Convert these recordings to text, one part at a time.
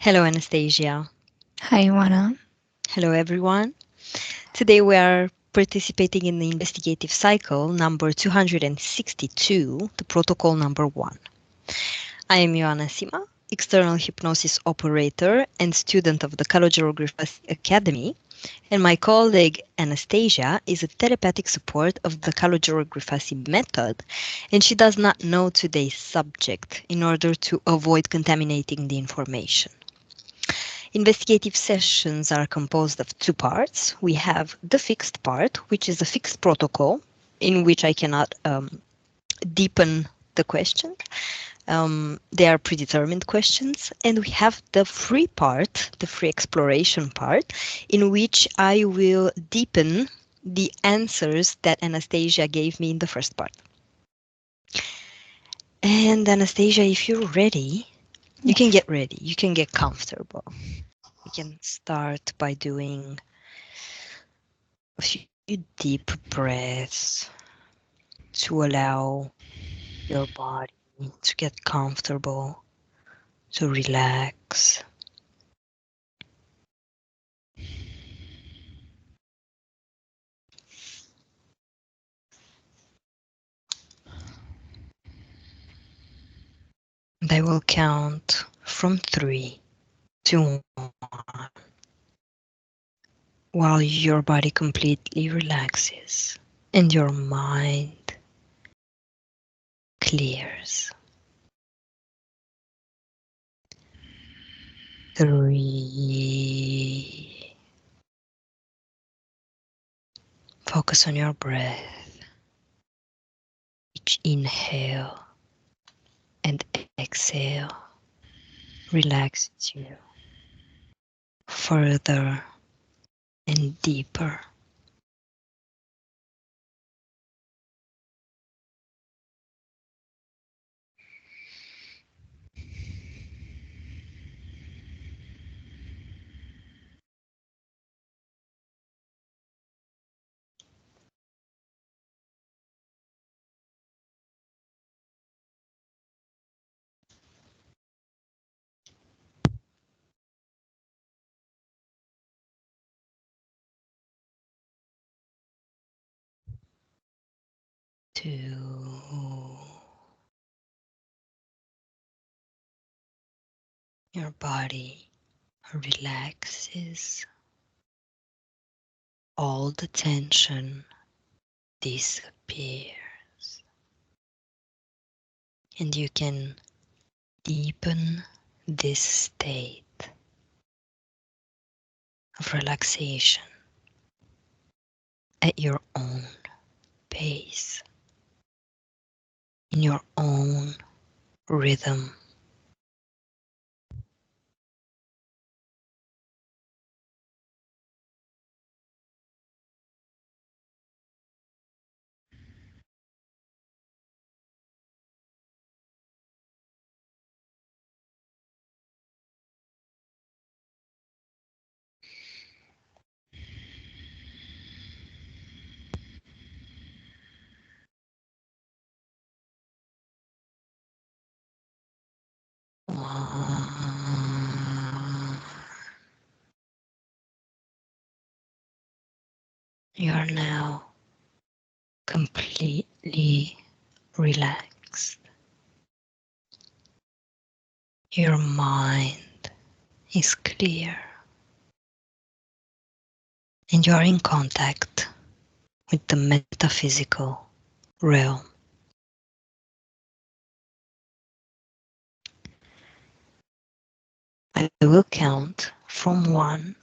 Hello, Anastasia. Hi, Ioana. Hello, everyone. Today we are participating in the investigative cycle number 262, the protocol number 1. I am Ioana Sima, external hypnosis operator and student of the Grifasi Academy, and my colleague Anastasia is a telepathic support of the Grifasi method, and she does not know today's subject in order to avoid contaminating the information. Investigative sessions are composed of two parts. We have the fixed part, which is a fixed protocol in which I cannot deepen the question. They are predetermined questions. And we have the free part, the free exploration part, in which I will deepen the answers that Anastasia gave me in the first part. And Anastasia, if you're ready, you can get ready. You can get comfortable. We can start by doing a few deep breaths to allow your body to get comfortable, to relax. And I will count from 3 to 1 while your body completely relaxes and your mind clears. 3. Focus on your breath. Each inhale and exhale relaxes you further and deeper. 2. Your body relaxes. All the tension disappears. And you can deepen this state of relaxation at your own pace, in your own rhythm. You are now completely relaxed. Your mind is clear and you are in contact with the metaphysical realm. I will count from 1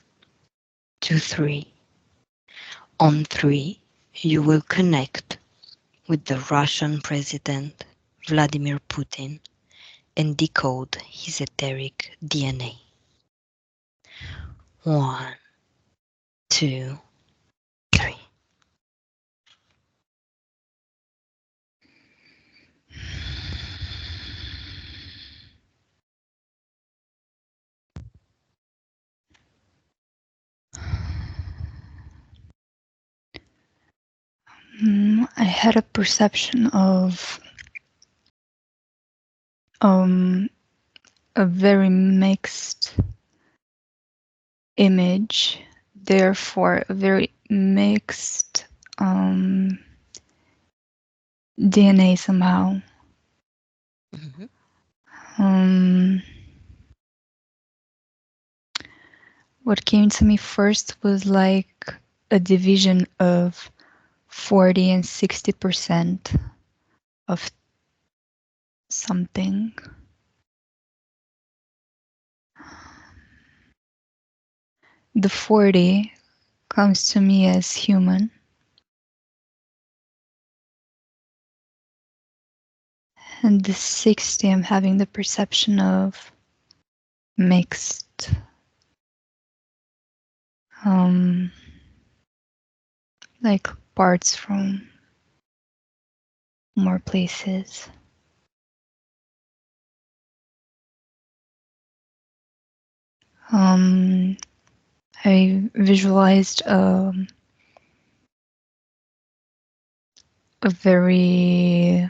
to 3. On 3, you will connect with the Russian President Vladimir Putin and decode his etheric DNA. 1, 2, 3. I had a perception of a very mixed image, therefore a very mixed DNA somehow. What came to me first was like a division of 40 and 60% of something. The 40 comes to me as human. And the 60, I'm having the perception of mixed. Like parts from more places. I visualized a very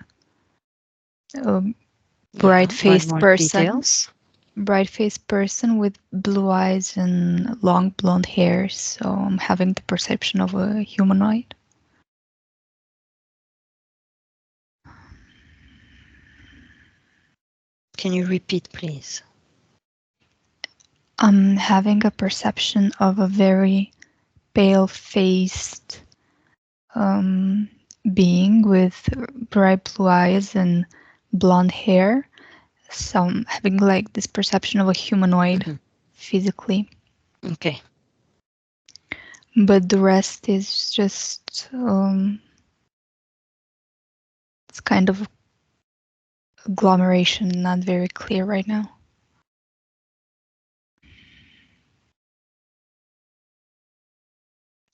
bright-faced person. Details. Bright-faced person with blue eyes and long blonde hair. So I'm having the perception of a humanoid. Can you repeat, please? I'm having a perception of a very pale-faced being with bright blue eyes and blonde hair. So I'm having like this perception of a humanoid physically. Okay. But the rest is just it's kind of agglomeration, not very clear right now.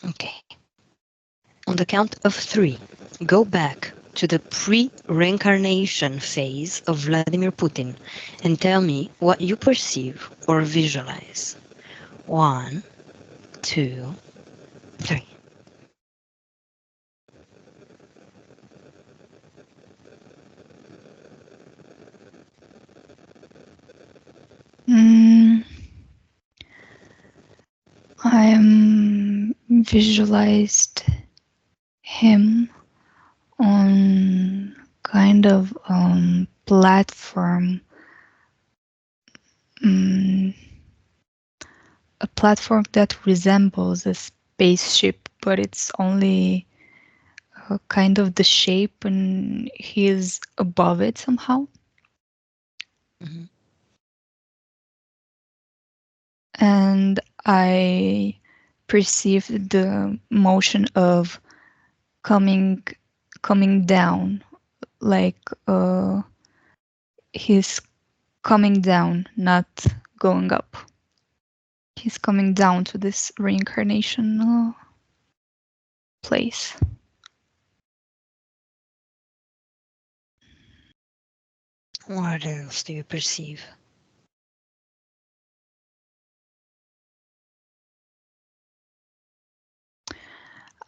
Okay. On the count of 3, go back to the pre-reincarnation phase of Vladimir Putin and tell me what you perceive or visualize. 1, 2, 3. I visualized him on kind of platform, a platform that resembles a spaceship, but it's only kind of the shape and he is above it somehow. And I perceived the motion of coming down, like he's coming down, not going up. He's coming down to this reincarnation place. What else do you perceive?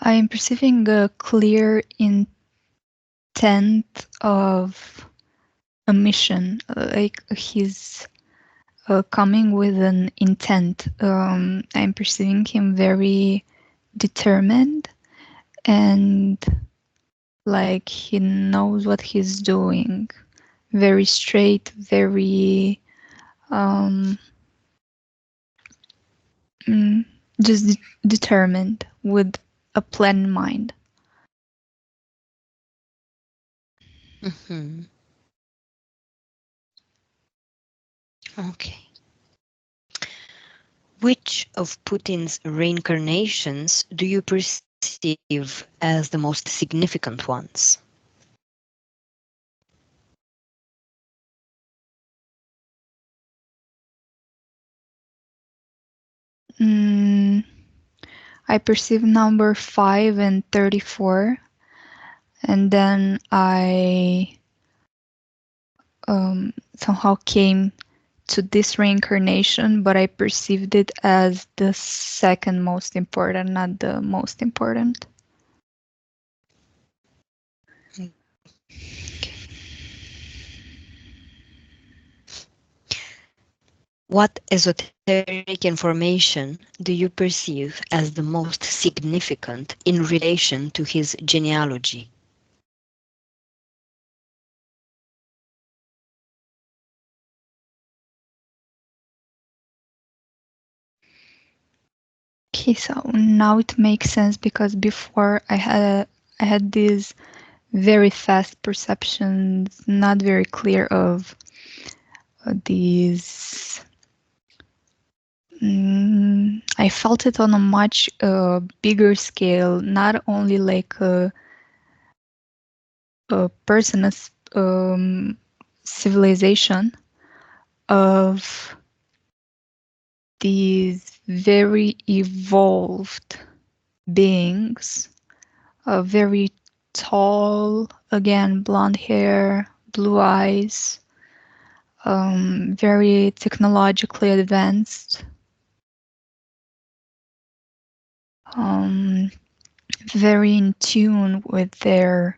I am perceiving a clear intent of a mission, like he's coming with an intent. I'm perceiving him very determined and like he knows what he's doing. Very straight, very just determined with a plan in mind. Okay. Which of Putin's reincarnations do you perceive as the most significant ones? I perceive number 5 and 34, and then I somehow came to this reincarnation, but I perceived it as the second most important, not the most important. What esoteric information do you perceive as the most significant in relation to his genealogy? Okay, so now it makes sense because before I had these very fast perceptions, not very clear of these. I felt it on a much bigger scale, not only like a person, civilization of these very evolved beings, very tall, again, blonde hair, blue eyes, very technologically advanced, um, very in tune with their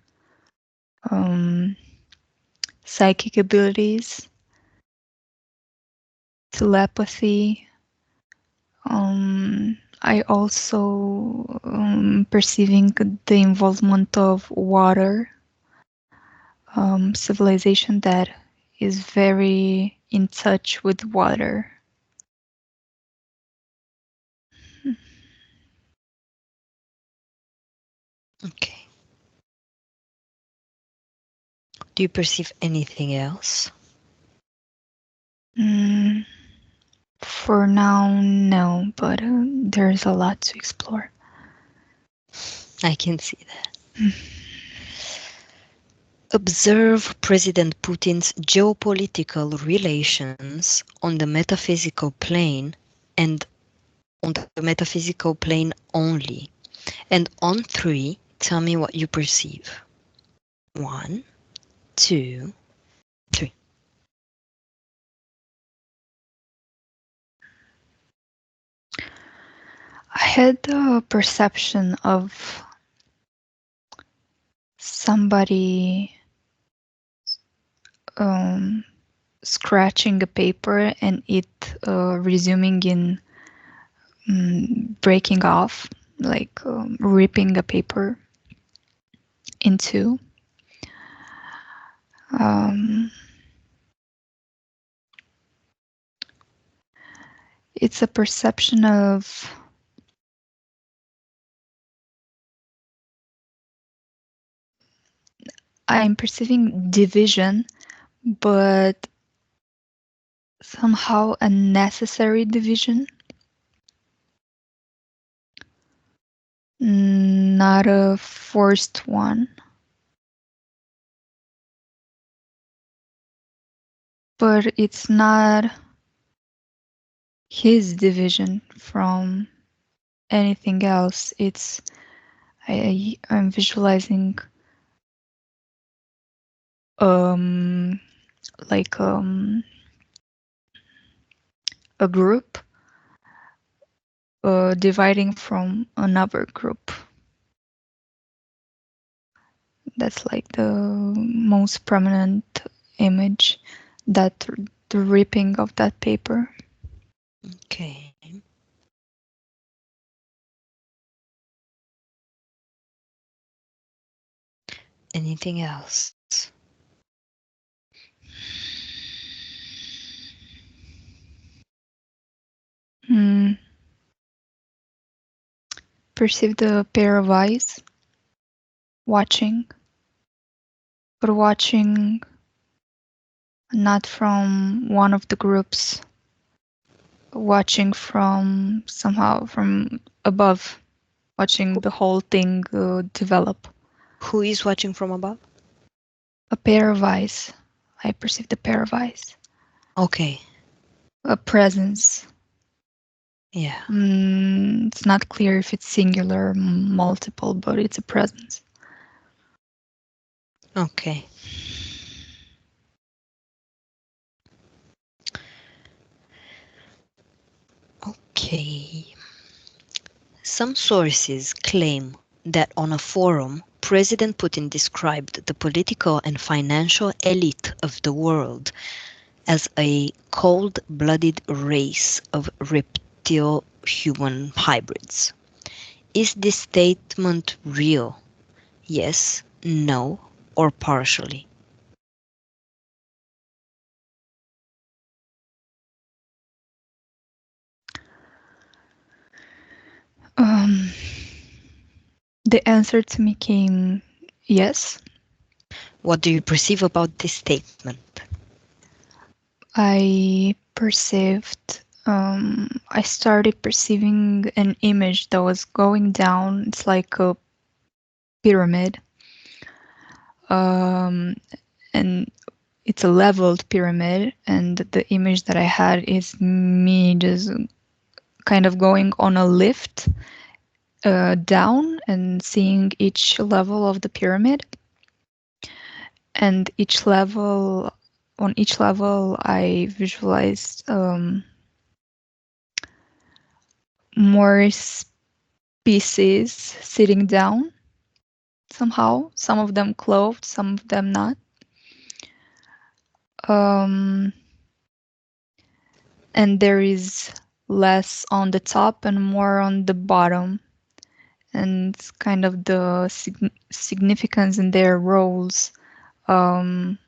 psychic abilities, telepathy. I also perceiving the involvement of water, civilization that is very in touch with water. Okay. Do you perceive anything else? For now, no, but there's a lot to explore. I can see that. Observe President Putin's geopolitical relations on the metaphysical plane and on the metaphysical plane only. And on 3, tell me what you perceive. 1, 2, 3. I had the perception of somebody scratching a paper and it resuming in breaking off, like ripping a paper in two. It's a perception of I'm perceiving division, but somehow a necessary division, not a forced one. But it's not his division from anything else. It's I'm visualizing like a group dividing from another group. That's like the most prominent image, that the ripping of that paper. Okay. Anything else? Perceived a pair of eyes watching, but watching not from one of the groups, watching from somehow from above, watching the whole thing develop. Who is watching from above? A pair of eyes. I perceived a pair of eyes. Okay. A presence. Yeah. It's not clear if it's singular or multiple, but it's a presence. Okay. Okay. Some sources claim that on a forum, President Putin described the political and financial elite of the world as a cold-blooded race of reptile-human hybrids. Is this statement real? Yes, no, or partially? Um, the answer to me came yes. What do you perceive about this statement? I started perceiving an image that was going down. It's like a pyramid. Um, and it's a leveled pyramid. And the image that I had is me just kind of going on a lift down and seeing each level of the pyramid. And on each level, I visualized more species sitting down somehow. Some of them clothed, some of them not. Um, and there is less on the top and more on the bottom. And kind of the significance in their roles um,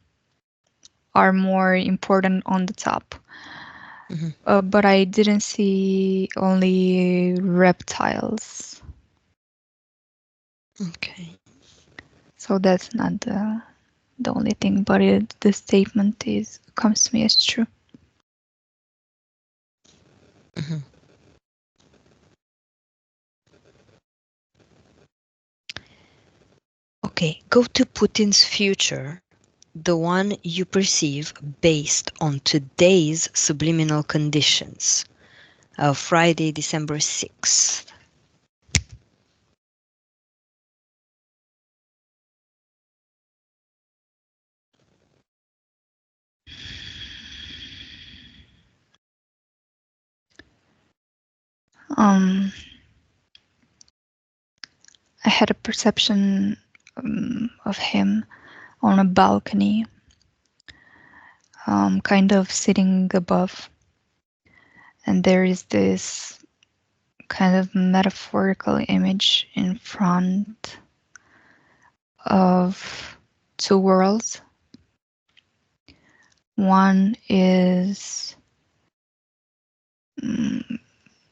are more important on the top. But I didn't see only reptiles. Okay. So that's not the only thing, but the statement comes to me as true. Mhm. Okay, go to Putin's future, the one you perceive based on today's subliminal conditions of Friday, December 6th. Um, I had a perception of him on a balcony, kind of sitting above, and there is this kind of metaphorical image in front of two worlds. One is,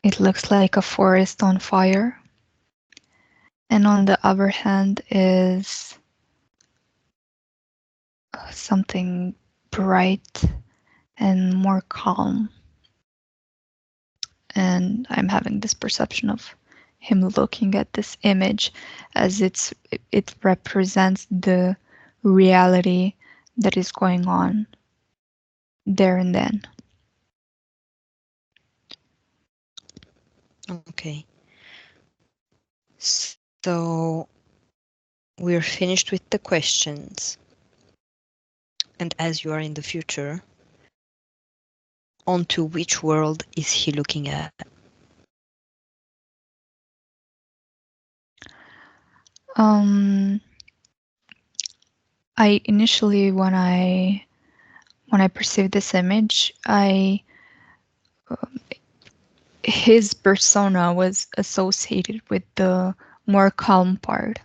it looks like a forest on fire, and on the other hand is something bright and more calm. And I'm having this perception of him looking at this image as it represents the reality that is going on there and then. Okay. So we're finished with the questions. And as you are in the future, onto which world is he looking at? I initially, when I perceived this image, his persona was associated with the more calm part,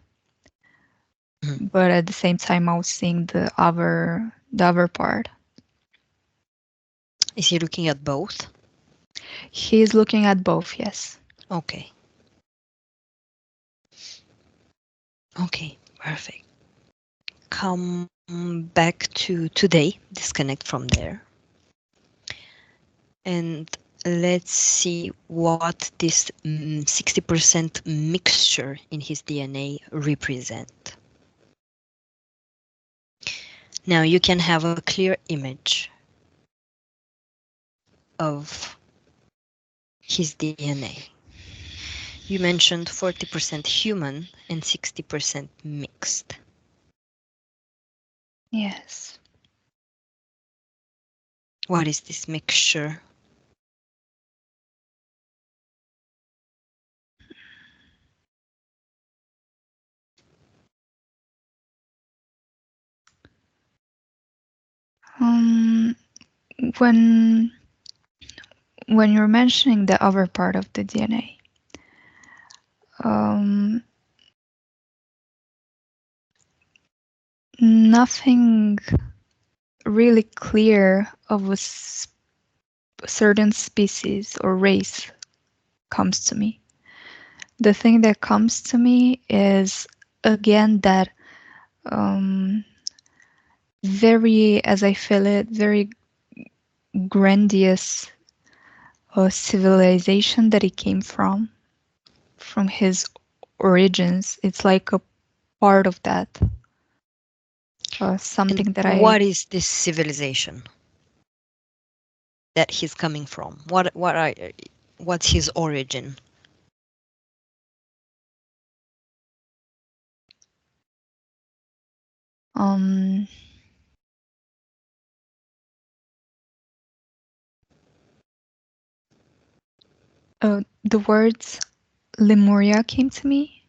but at the same time, I was seeing the other part. Is he looking at both? He's looking at both, yes. Okay. Okay, perfect. Come back to today, disconnect from there. And let's see what this 60% mixture in his DNA represent. Now you can have a clear image of his DNA. You mentioned 40% human and 60% mixed. Yes. What is this mixture? Um, when you're mentioning the other part of the DNA, nothing really clear of a certain species or race comes to me. The thing that comes to me is, again, that very, as I feel it, very grandiose civilization that he came from his origins. It's like a part of that. Something And that what is this civilization that he's coming from? What's his origin? The words Lemuria came to me.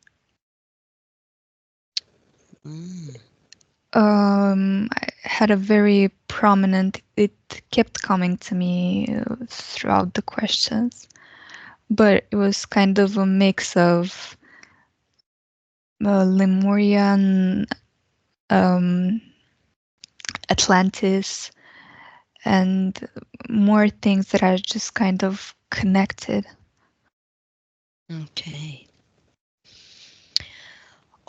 I had a very prominent, it kept coming to me throughout the questions, but it was kind of a mix of Lemurian, Atlantis, and more things that are just kind of connected. Okay.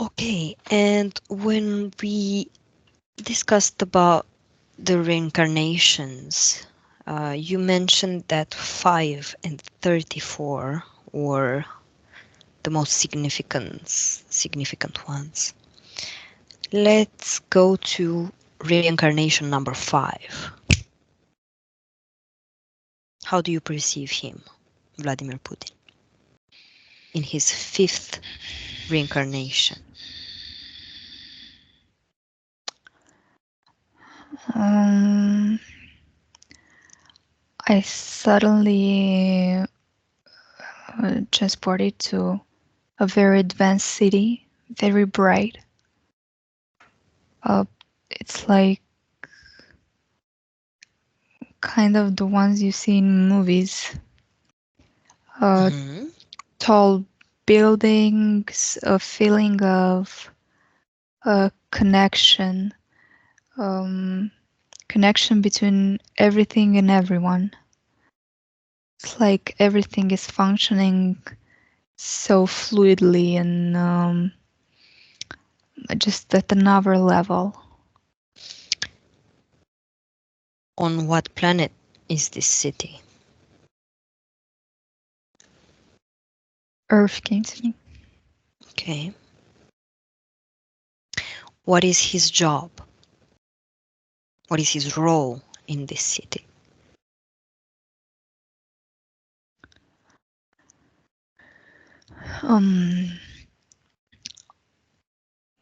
Okay, and when we discussed about the reincarnations, you mentioned that 5 and 34 were the most significant ones. Let's go to reincarnation number 5. How do you perceive him, Vladimir Putin, in his 5th reincarnation? I suddenly transported to a very advanced city, very bright. It's like kind of the ones you see in movies. Tall buildings, a feeling of connection, connection between everything and everyone. It's like everything is functioning so fluidly and just at another level. On what planet is this city? Earth came to me. Okay. What is his job? What is his role in this city?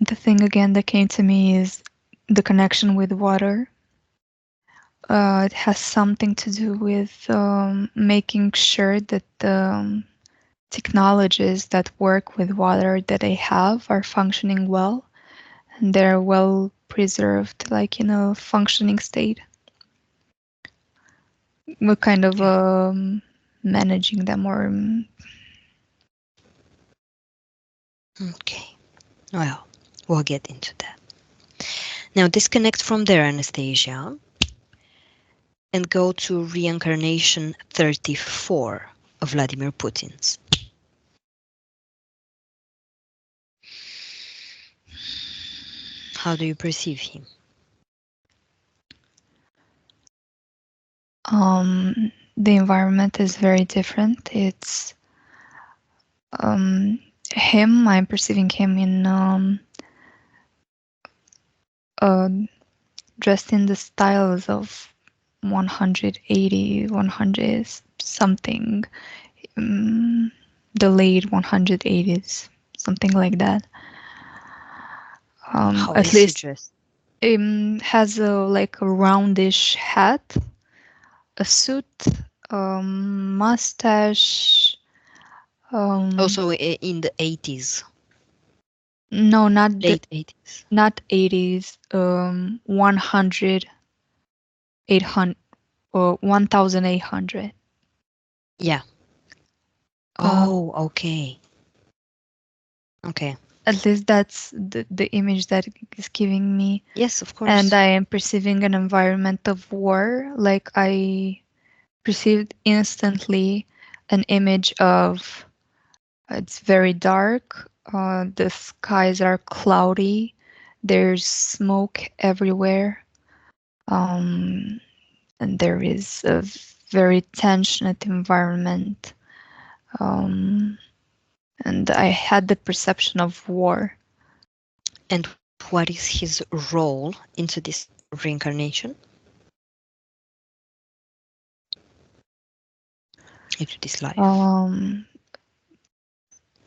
The thing again that came to me is the connection with water. It has something to do with making sure that the technologies that work with water that they have are functioning well and they're well preserved, like in a functioning state. We're kind of managing them or. Okay. Well, we'll get into that. Now disconnect from there, Anastasia, and go to reincarnation 34 of Vladimir Putin's. How do you perceive him? The environment is very different. It's him. I'm perceiving him in dressed in the styles of 180, 100 something, the late 180s, something like that. How At is he least dressed? has like a roundish hat, a suit, mustache. Also in the 80s, No, late 80s. not 80s. 100, 800. 1800. Yeah. Oh, okay. Okay. At least that's the image that is giving me. Yes, of course. And I am perceiving an environment of war. Like I perceived instantly an image of it's very dark. The skies are cloudy. There's smoke everywhere. And there is a very tensioned environment. And I had the perception of war. And what is his role into this reincarnation? Into this life?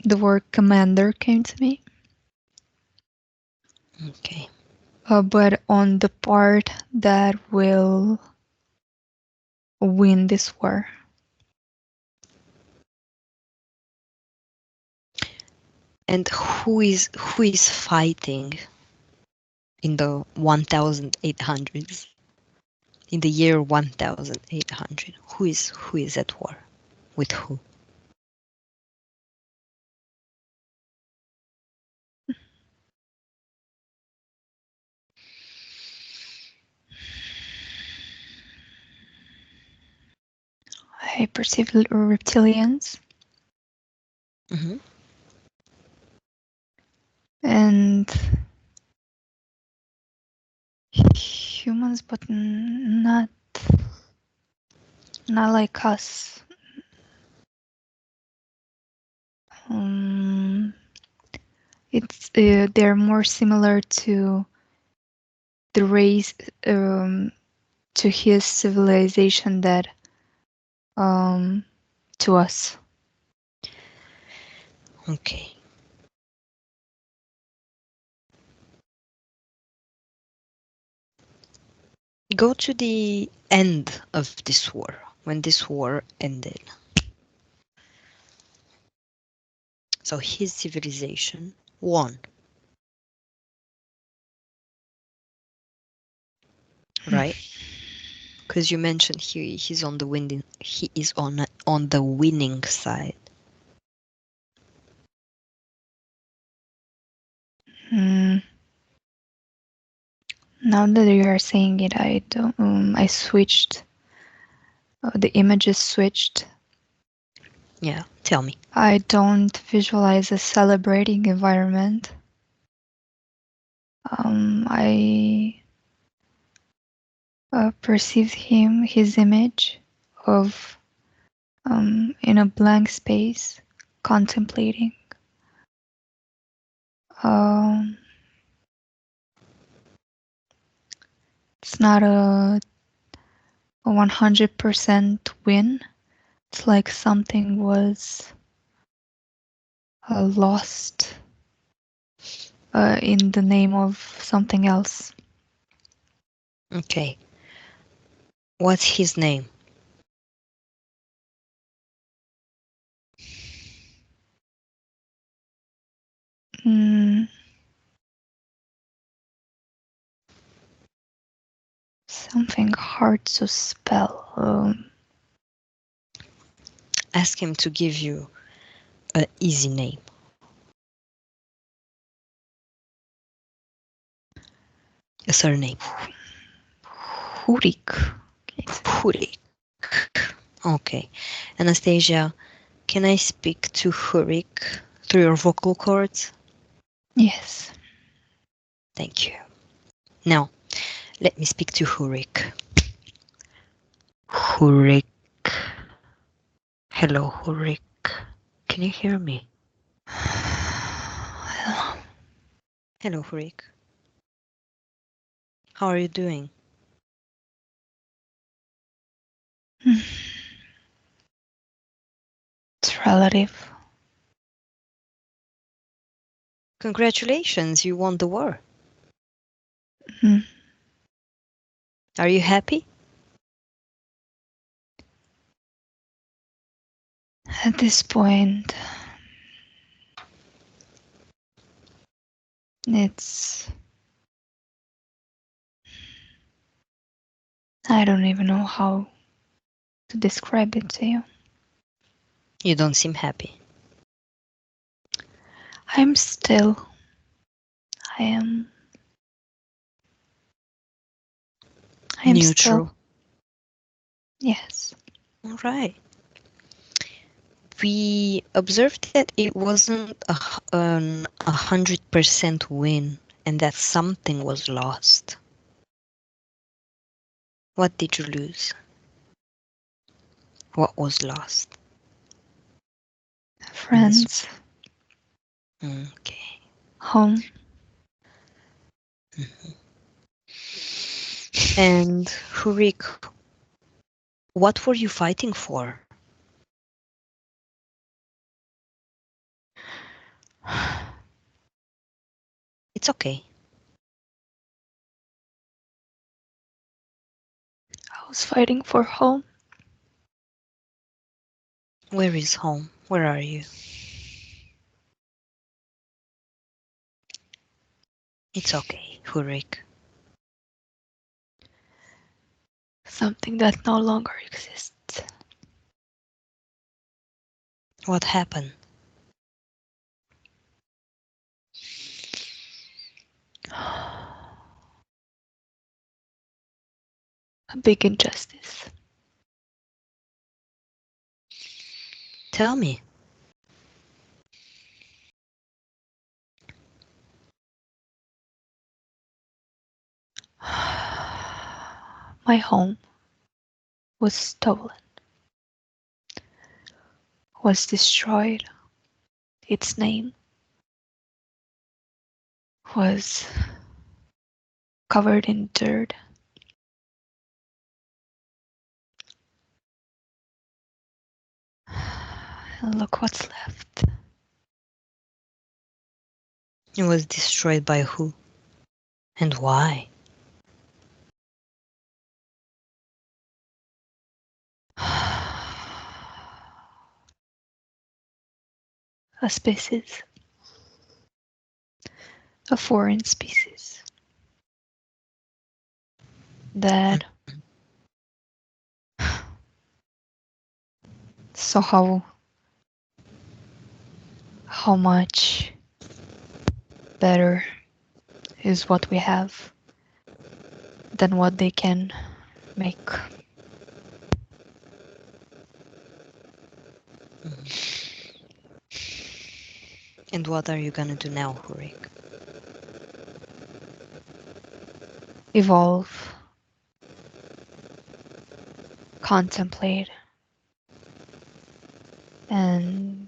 The word commander came to me. Okay. But on the part that will win this war. And who is fighting in the 1800s? In the year 1800, who is at war with who? I perceive reptilians. Mm-hmm. And humans, but not like us. It's they're more similar to the race, to his civilization that to us. Okay. Go to the end of this war, when this war ended. So his civilization won. Right? Because you mentioned he's on the winning. He is on the winning side. Now that you are saying it, I don't. I switched. The images switched. Yeah, tell me. I don't visualize a celebrating environment. I perceived his image of in a blank space, contemplating. It's not a 100% win. It's like something was lost in the name of something else. Okay. What's his name? Something hard to spell. Ask him to give you an easy name. A surname. Hurik. Hurik. Okay. Anastasia, can I speak to Hurik through your vocal cords? Yes. Thank you. Now, let me speak to Hurik. Hurik. Hello, Hurik. Can you hear me? Hello. Hello, Hurik. How are you doing? It's relative. Congratulations, you won the war. Mm. Are you happy? At this point, it's. I don't even know how to describe it to you. You don't seem happy. I'm still. I am. I am Neutral. still. Yes. All right. We observed that it wasn't an 100% win and that something was lost. What did you lose? What was lost? Friends. Okay. Home. And Hurik, what were you fighting for? It's okay. I was fighting for home. Where is home? Where are you? It's okay, Hurik. Something that no longer exists. What happened? A big injustice. Tell me. My home was stolen, was destroyed. Its name was covered in dirt. And look what's left. It was destroyed by who? And why? A species. A foreign species. That so how much better is what we have than what they can make. And what are you gonna do now, Hurik? Evolve, contemplate, and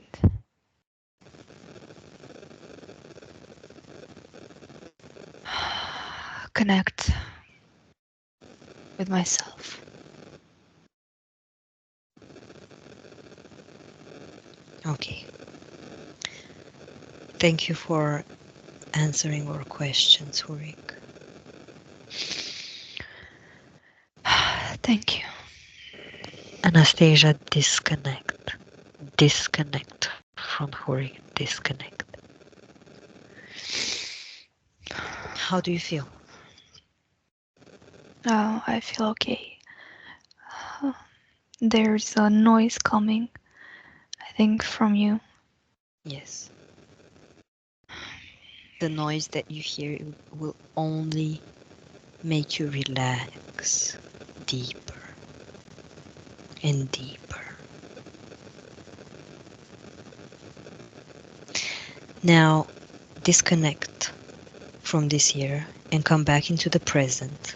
connect with myself. Okay. Thank you for answering our questions, Hurik. Thank you. Anastasia, disconnect. Disconnect from Hurik. Disconnect. How do you feel? Oh, I feel okay. There's a noise coming, I think, from you. Yes. The noise that you hear will only make you relax deeper and deeper. Now, disconnect from this year and come back into the present.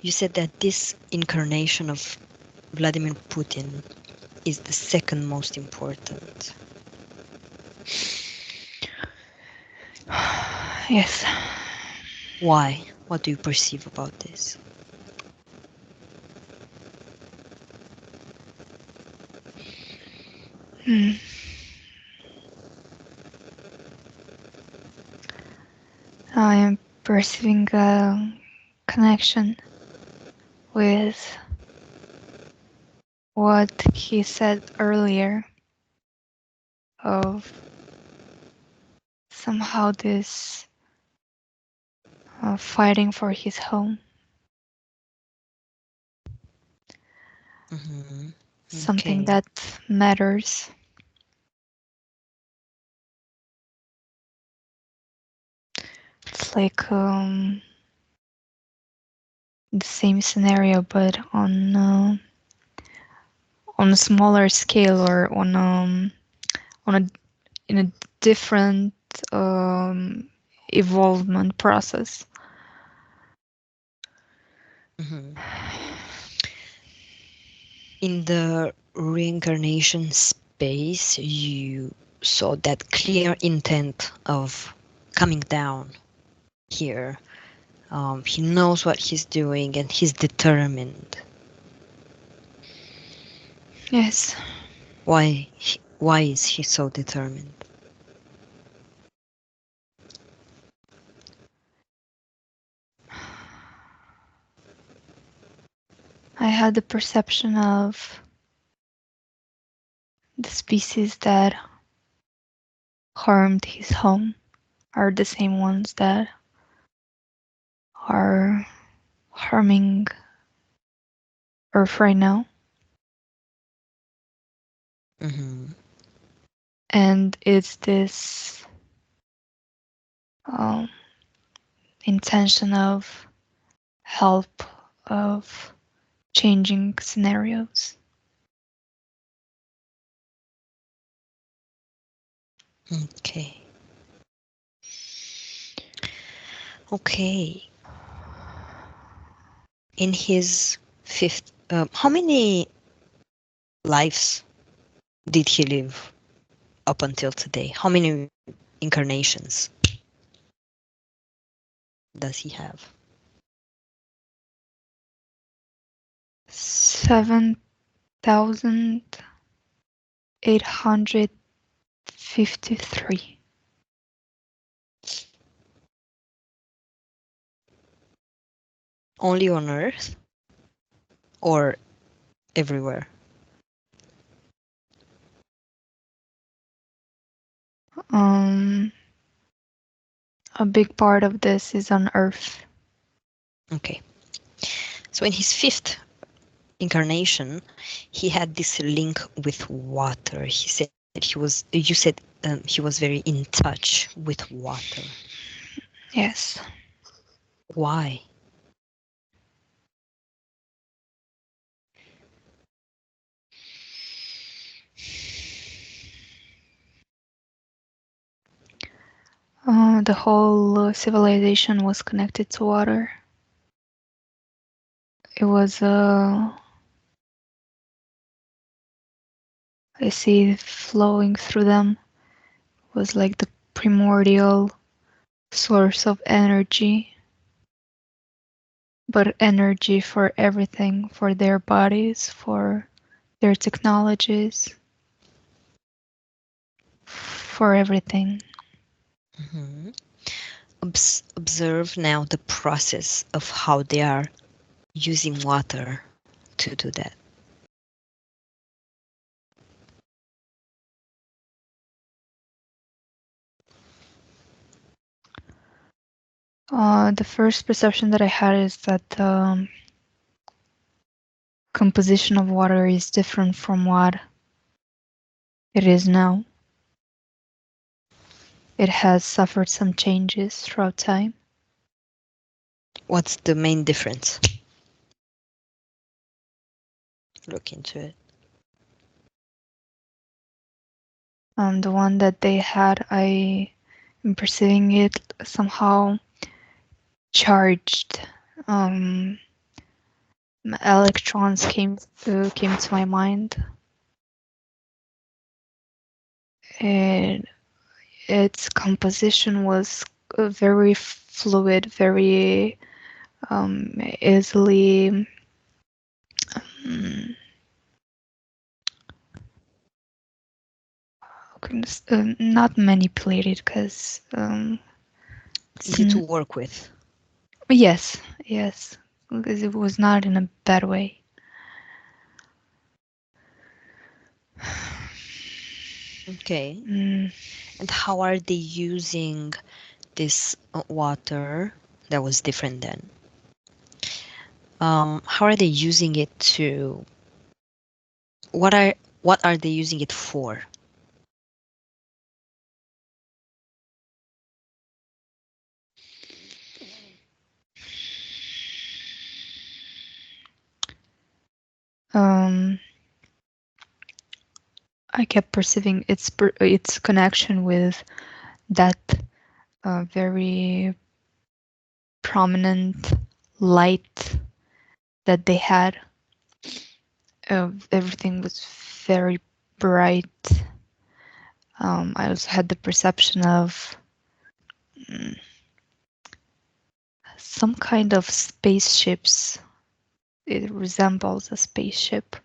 You said that this incarnation of Vladimir Putin is the second most important. Yes. Why? What do you perceive about this? I am perceiving a connection with what he said earlier of somehow this fighting for his home. Mm-hmm. something Okay. that matters. It's like the same scenario, but on a smaller scale, or on a in a different um, evolvement process. Mm-hmm. In the reincarnation space, you saw that clear intent of coming down here. He knows what he's doing and he's determined. Yes, Why is he so determined? I had the perception of the species that harmed his home are the same ones that are harming Earth right now. Mm-hmm. And it's this um, intention of help, of changing scenarios. Okay. Okay. In his fifth, how many lives did he live up until today? How many incarnations does he have? 7,853. Only on Earth or everywhere? Um, a big part of this is on Earth. Okay. So in his fifth incarnation, he had this link with water. He said you said he was very in touch with water. Yes. Why? The whole civilization was connected to water. It was, I see it flowing through them, was like the primordial source of energy, but energy for everything, for their bodies, for their technologies, for everything. Mhm. Observe now the process of how they are using water to do that. The first perception that I had is that the composition of water is different from what it is now. It has suffered some changes throughout time. What's the main difference? Look into it. The one that they had, I am perceiving it somehow charged. Electrons came to my mind. And its composition was very fluid, very easily um, not manipulated, because Easy to work with. yes, yes, because it was not in a bad way. Okay. Mm, And how are they using this water that was different then? How are they using it to what are they using it for? Um, I kept perceiving its connection with that very prominent light that they had. Everything was very bright. I also had the perception of some kind of spaceships. It resembles a spaceship.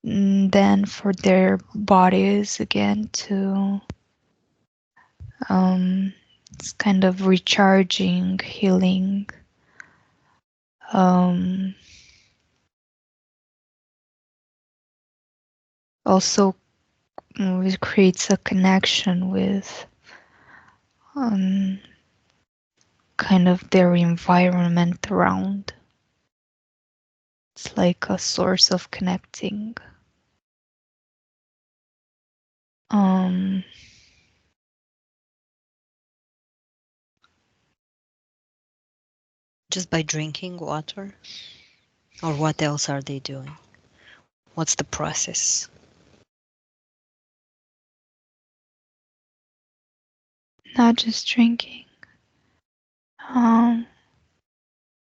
Then for their bodies again to it's kind of recharging, healing. Also, it creates a connection with kind of their environment around. It's like a source of connecting. Just by drinking water? Or what else are they doing? What's the process? Not just drinking.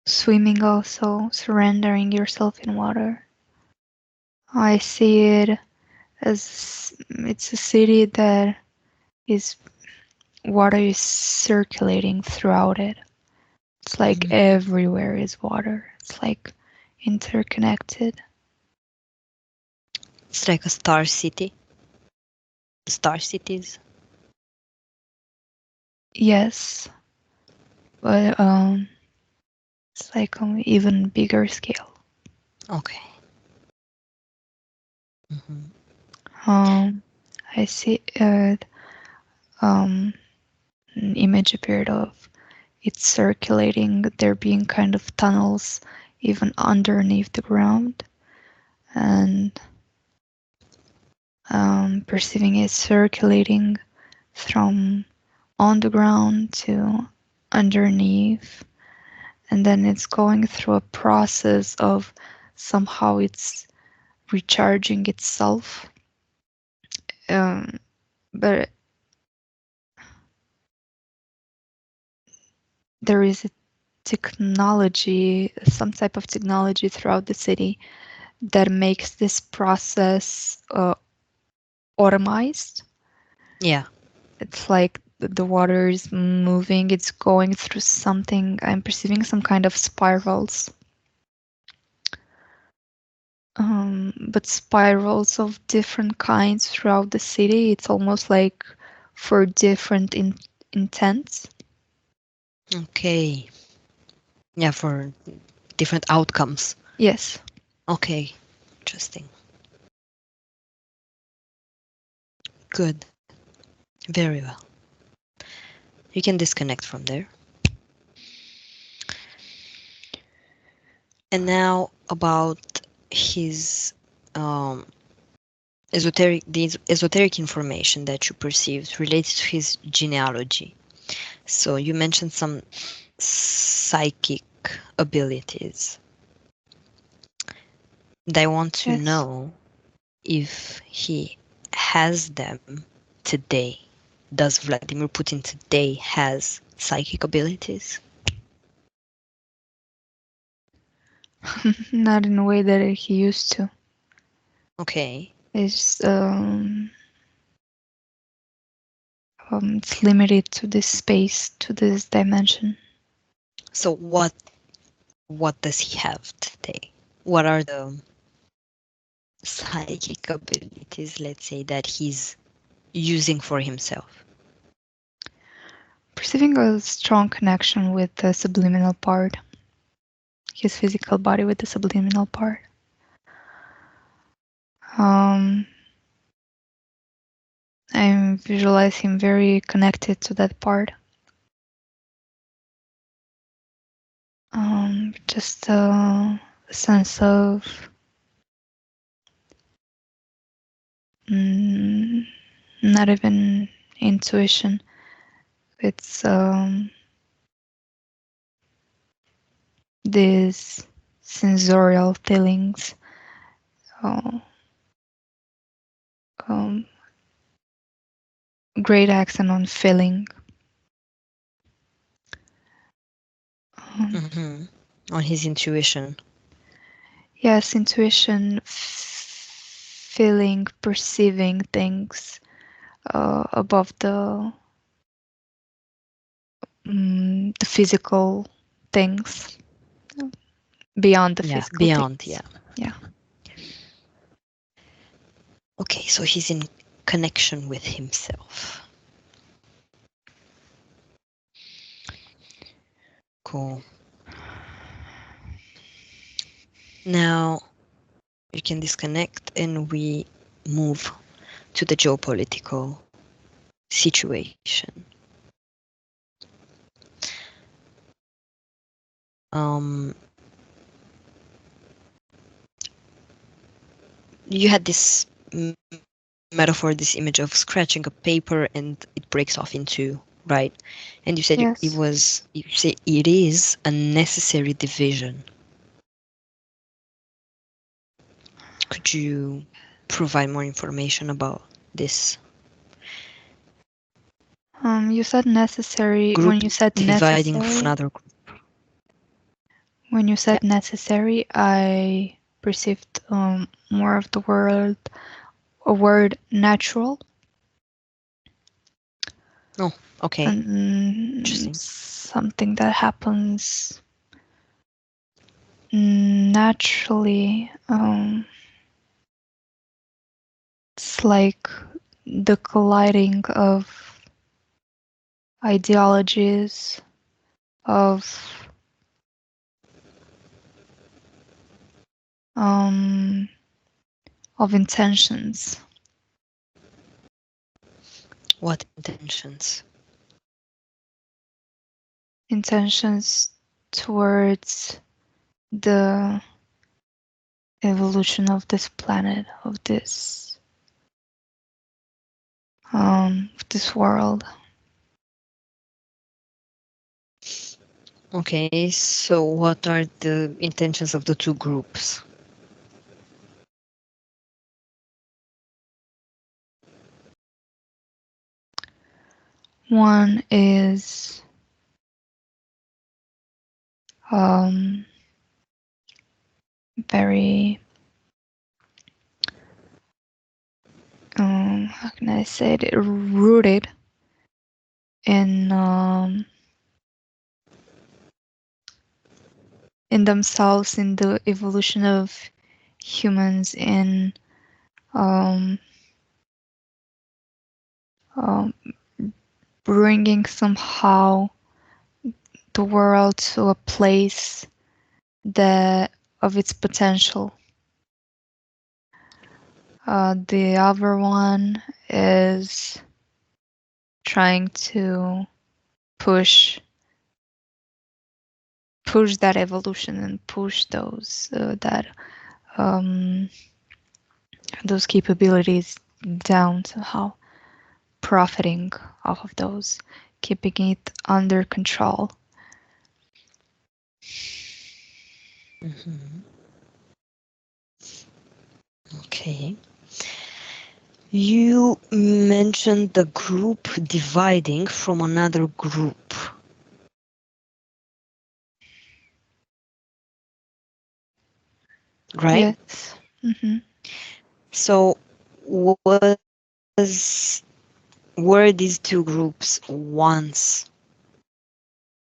Swimming also, surrendering yourself in water. I see it as it's a city that is water is circulating throughout it. It's like everywhere is water. It's like interconnected. It's like a star city. Star cities. Yes, but it's like on even bigger scale. Okay. Mm-hmm. I see an image appeared of it circulating, there being kind of tunnels even underneath the ground, and perceiving it circulating from on the ground to underneath, and then it's going through a process of somehow it's recharging itself. But there is a technology, some type of technology throughout the city that makes this process automized. Yeah. It's like the water is moving, it's going through something. I'm perceiving some kind of spirals. But spirals of different kinds throughout the city. It's almost like for different intents. Okay. Yeah, for different outcomes. Yes. Okay. Interesting. Good. Very well. You can disconnect from there. And now about his esoteric information that you perceived related to his genealogy. So you mentioned some psychic abilities. And I want to Yes. know if he has them today. Does Vladimir Putin today has psychic abilities? Not in a way that he used to. Okay. It's limited to this space, to this dimension. So what does he have today? What are the psychic abilities, let's say, that he's using for himself? Perceiving a strong connection with the subliminal part, his physical body with the subliminal part. I visualize him very connected to that part. Just the sense of not even intuition. It's these sensorial feelings, uh, um, great accent on feeling. On his intuition. Yes, intuition, feeling, perceiving things above the physical things, beyond the physical Beyond, things. yeah. Okay, so he's in connection with himself. Cool. Now we can disconnect and we move to the geopolitical situation. You had this metaphor, this image of scratching a paper and it breaks off in two, right? And you said Yes. you say it is a necessary division. Could you provide more information about this? You said necessary. Group When you said dividing from necessary, another group. when you Yeah. said necessary, I perceived more of the word natural. Oh, okay. And Interesting. something that happens naturally. It's like the colliding of ideologies, of intentions. What intentions? Intentions towards the evolution of this planet, of this world. Okay, so what are the intentions of the two groups? One is very how can I say it, rooted in themselves, in the evolution of humans, in um, um, bringing somehow the world to a place that of its potential. The other one is trying to push that evolution and push those capabilities down somehow, profiting off of those, keeping it under control. Okay. You mentioned the group dividing from another group. Right? Yes. Mm-hmm. So were these two groups once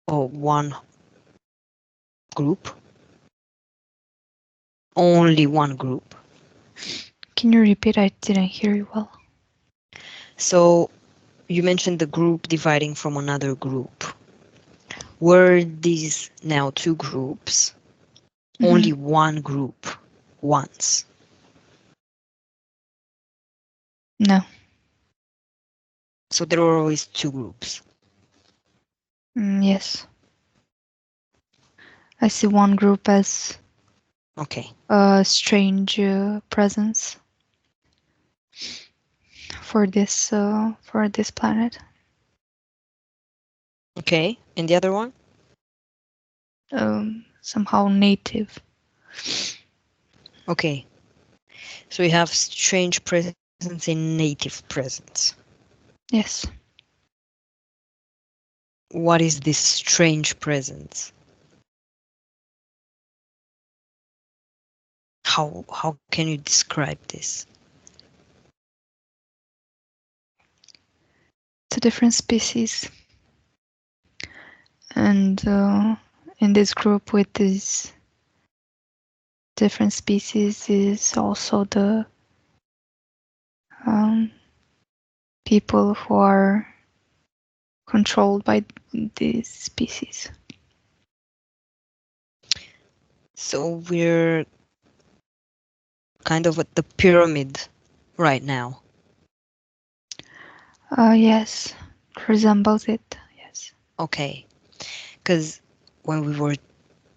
or one group? Only one group. Can you repeat? I didn't hear you well. So you mentioned the group dividing from another group. Were these now two groups? Only one group once? No. So there were always two groups. Yes. I see one group as Okay. strange presence for this planet. Okay. And the other one? Somehow native. Okay. So we have strange presence and native presence. Yes. What is this strange presence? How can you describe this? It's a different species, and in this group with these different species is also the um, people who are controlled by these species. So we're kind of at the pyramid right now. Yes, resembles it. Yes. Okay. Because when we were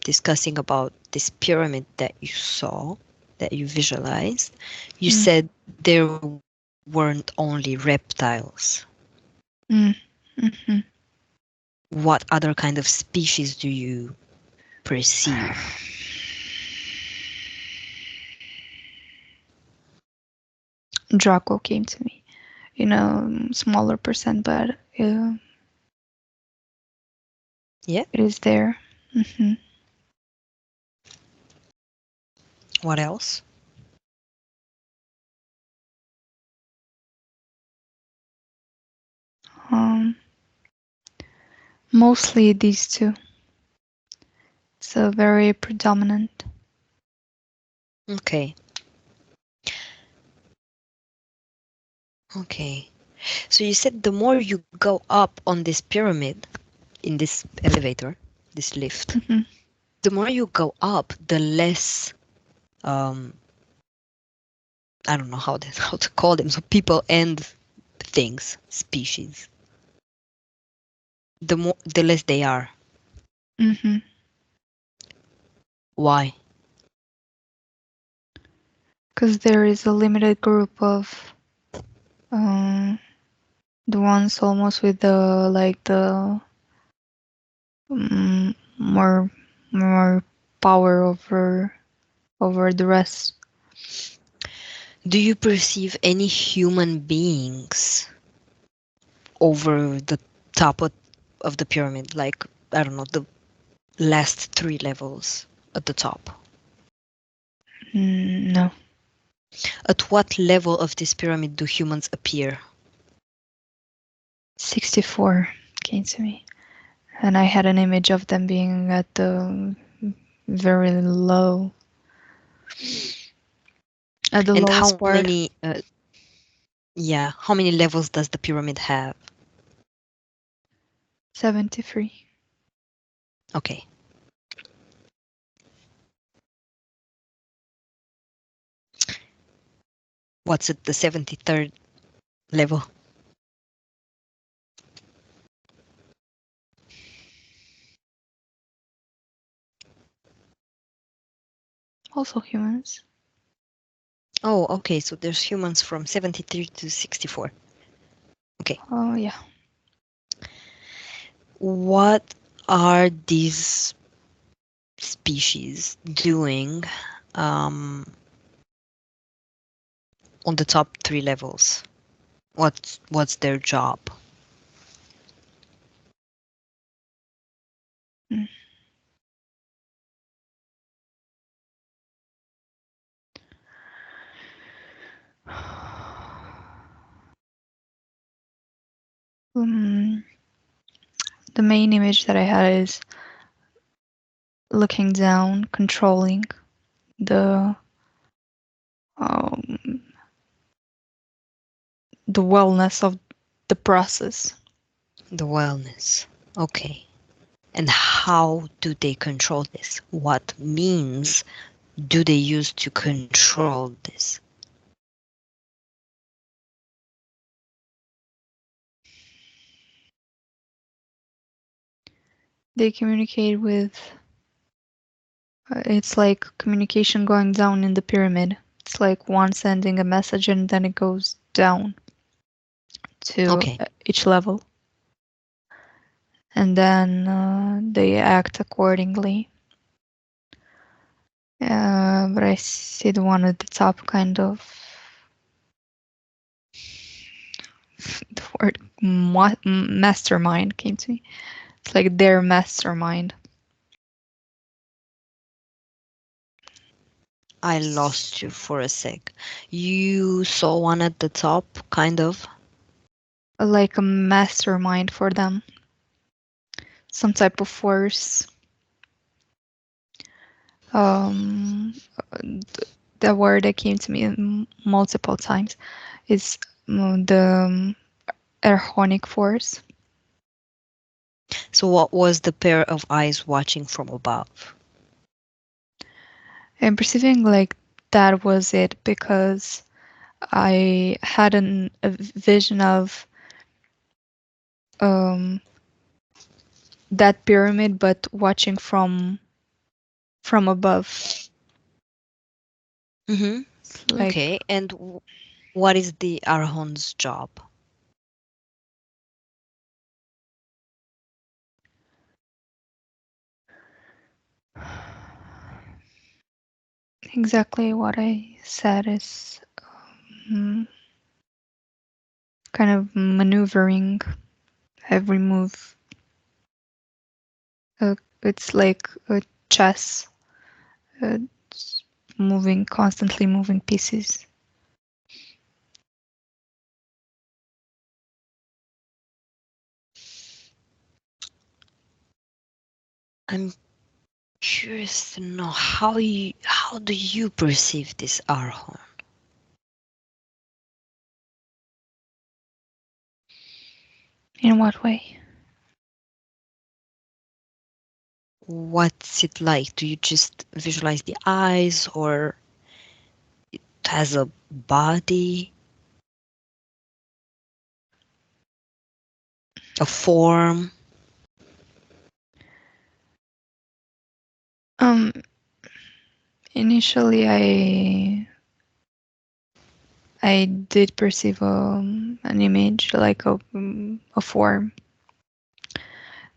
discussing about this pyramid that you saw, that you visualized, you said there weren't only reptiles. Mm-hmm. What other kind of species do you perceive? Draco came to me in a smaller percent, but Yeah. it is there. Mm-hmm. What else? Um, Mostly these two. It's a very predominant. Okay. Okay. So you said the more you go up on this pyramid, in this elevator, this lift, Mm-hmm. the more you go up, the less um I don't know how to call them. So people and things, species. The less they are. Mm-hmm. Why? Because there is a limited group of um, the ones almost with the more power over the rest. Do you perceive any human beings over the top of the pyramid? Like, I don't know, the last three levels at the top. No. At what level of this pyramid do humans appear? 64 came to me, and I had an image of them being at the very low, at the And lowest how part. many, yeah, how many levels does the pyramid have? 73. Okay. What's at the 73rd level? Also humans. Oh, okay. So there's humans from 73 to 64. Okay. Oh yeah. What are these species doing um, on the top three levels? What's their job? Mm. Um, the main image that I had is looking down, controlling the um, the wellness of the process. The wellness. Okay. And how do they control this? What means do they use to control this? They communicate with It's like communication going down in the pyramid. It's like one sending a message and then it goes down to Okay. each level. And then they act accordingly. But I see the one at the top kind of. The word mastermind came to me. It's like their mastermind. I lost you for a sec. You saw one at the top, kind of? Like a mastermind for them. Some type of force. The word that came to me multiple times is the Erhonic force. So what was the pair of eyes watching from above? I'm perceiving like that was it because I had a vision of that pyramid, but watching from above. Mm-hmm. Like Okay, and what is the Arhon's job? exactly what I said is kind of maneuvering every move. It's like a chess, uh, moving, constantly moving pieces. I'm curious to know how do you perceive this Arhon? In what way? What's it like? Do you just visualize the eyes, or it has a body, a form? Um, Initially, I did perceive an image, like a form.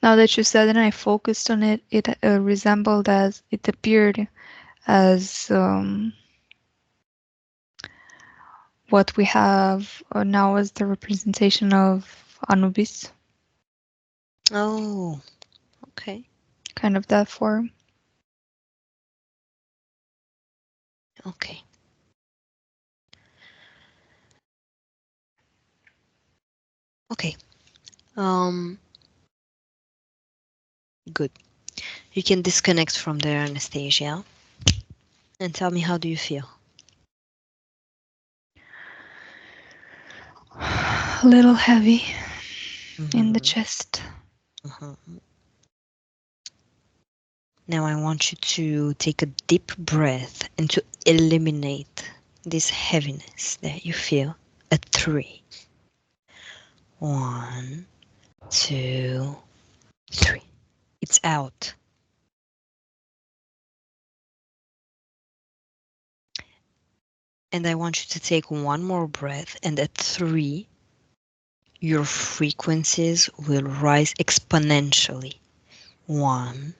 Now that you said it, and I focused on it, it resembled as it appeared as what we have now as the representation of Anubis, Oh, okay. kind of that form. Okay. Okay. Um, good. You can disconnect from there, Anastasia, and tell me, how do you feel? A little heavy in the Mm-hmm. chest. Mm-hmm. Now I want you to take a deep breath and to eliminate this heaviness that you feel at 3. 1, 2, 3. It's out. And I want you to take one more breath, and at 3, your frequencies will rise exponentially. 1,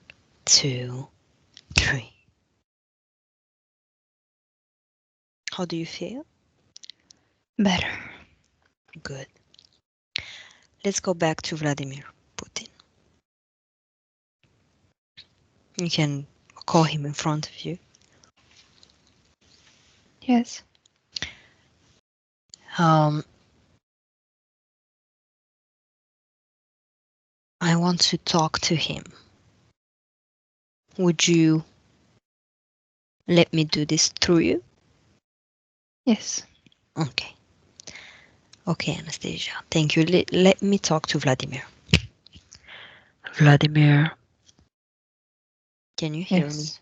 2, 3. How do you feel? Better. Good. Let's go back to Vladimir Putin. You can call him in front of you. Yes. Um, I want to talk to him. Would you let me do this through you? Yes. Okay. Okay, Anastasia. Thank you. Let me talk to Vladimir. Vladimir, can you hear me? Yes.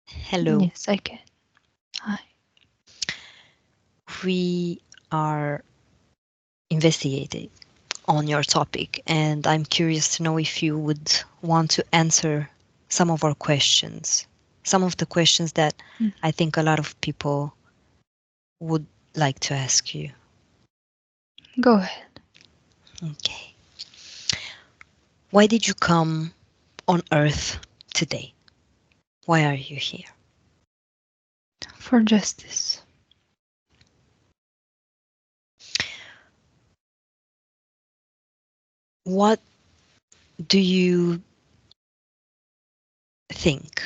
Hello. Yes, I can. Hi. We are investigating on your topic, and I'm curious to know if you would want to answer some of our questions, some of the questions that Mm. I think a lot of people would like to ask you. Go ahead. Okay. Why did you come on Earth today? Why are you here? For justice. What do you think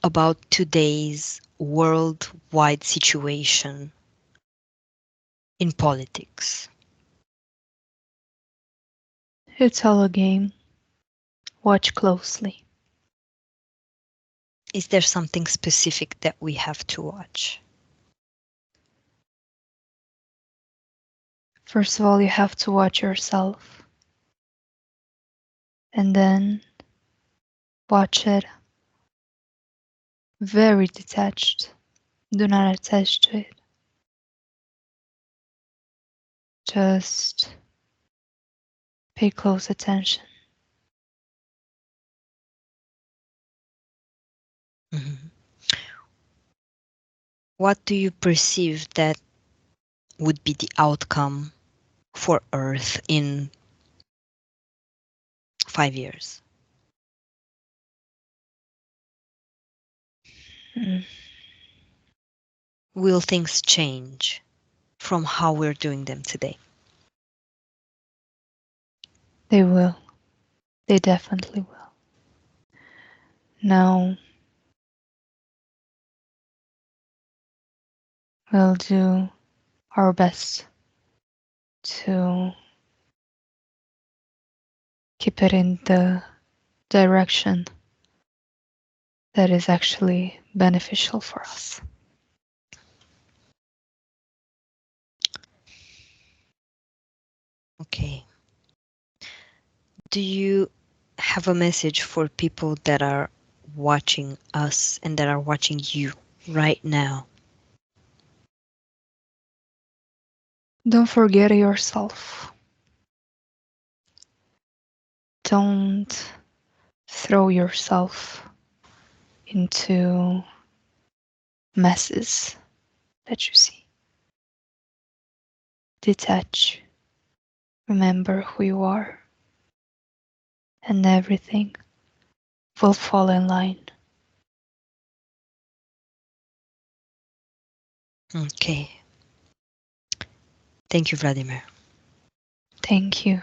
about today's worldwide situation in politics? It's all a game. Watch closely. Is there something specific that we have to watch? First of all, you have to watch yourself. And then watch it very detached. Do not attach to it. Just pay close attention. Mhm. What do you perceive that would be the outcome for Earth in 5 years? Mm. Will things change from how we're doing them today? They will. They definitely will. Now, we'll do our best to keep it in the direction that is actually beneficial for us. Okay. Do you have a message for people that are watching us and that are watching you right now? Don't forget yourself. Don't throw yourself into messes that you see. Detach. Remember who you are, and everything will fall in line. Okay. Thank you, Vladimir. Thank you.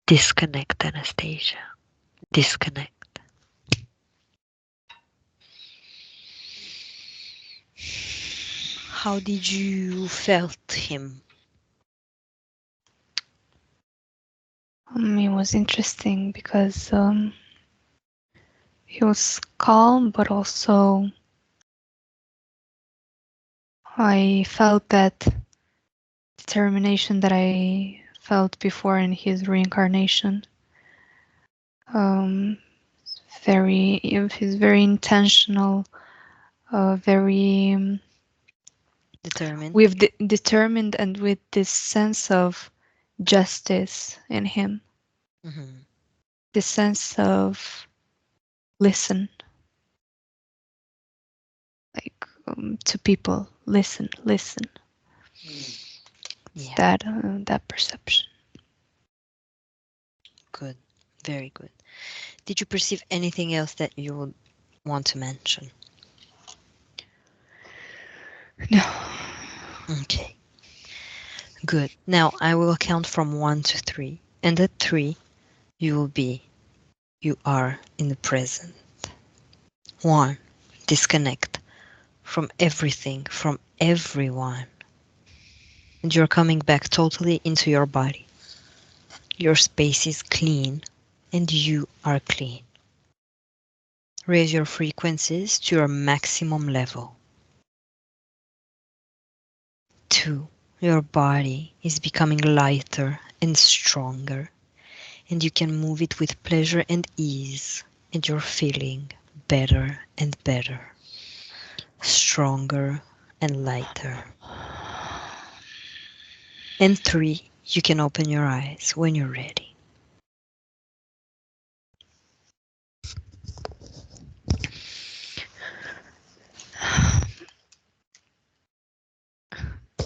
Disconnect, Anastasia. Disconnect. How did you felt him? It was interesting because he was calm, but also I felt that determination that I felt before in his reincarnation. Um, he's very intentional, very Determined? with determined, and with this sense of justice in him. Mm-hmm. This sense of listen, like to people, listen. It's Yeah, that perception. good. Very good. Did you perceive anything else that you would want to mention? No. Okay, good. Now I will count from 1 to 3, and at 3, you are in the present. 1, disconnect from everything, from everyone, and you're coming back totally into your body. Your space is clean, and you are clean. Raise your frequencies to your maximum level. 2, your body is becoming lighter and stronger, and you can move it with pleasure and ease, and you're feeling better and better, stronger and lighter. And 3, you can open your eyes when you're ready.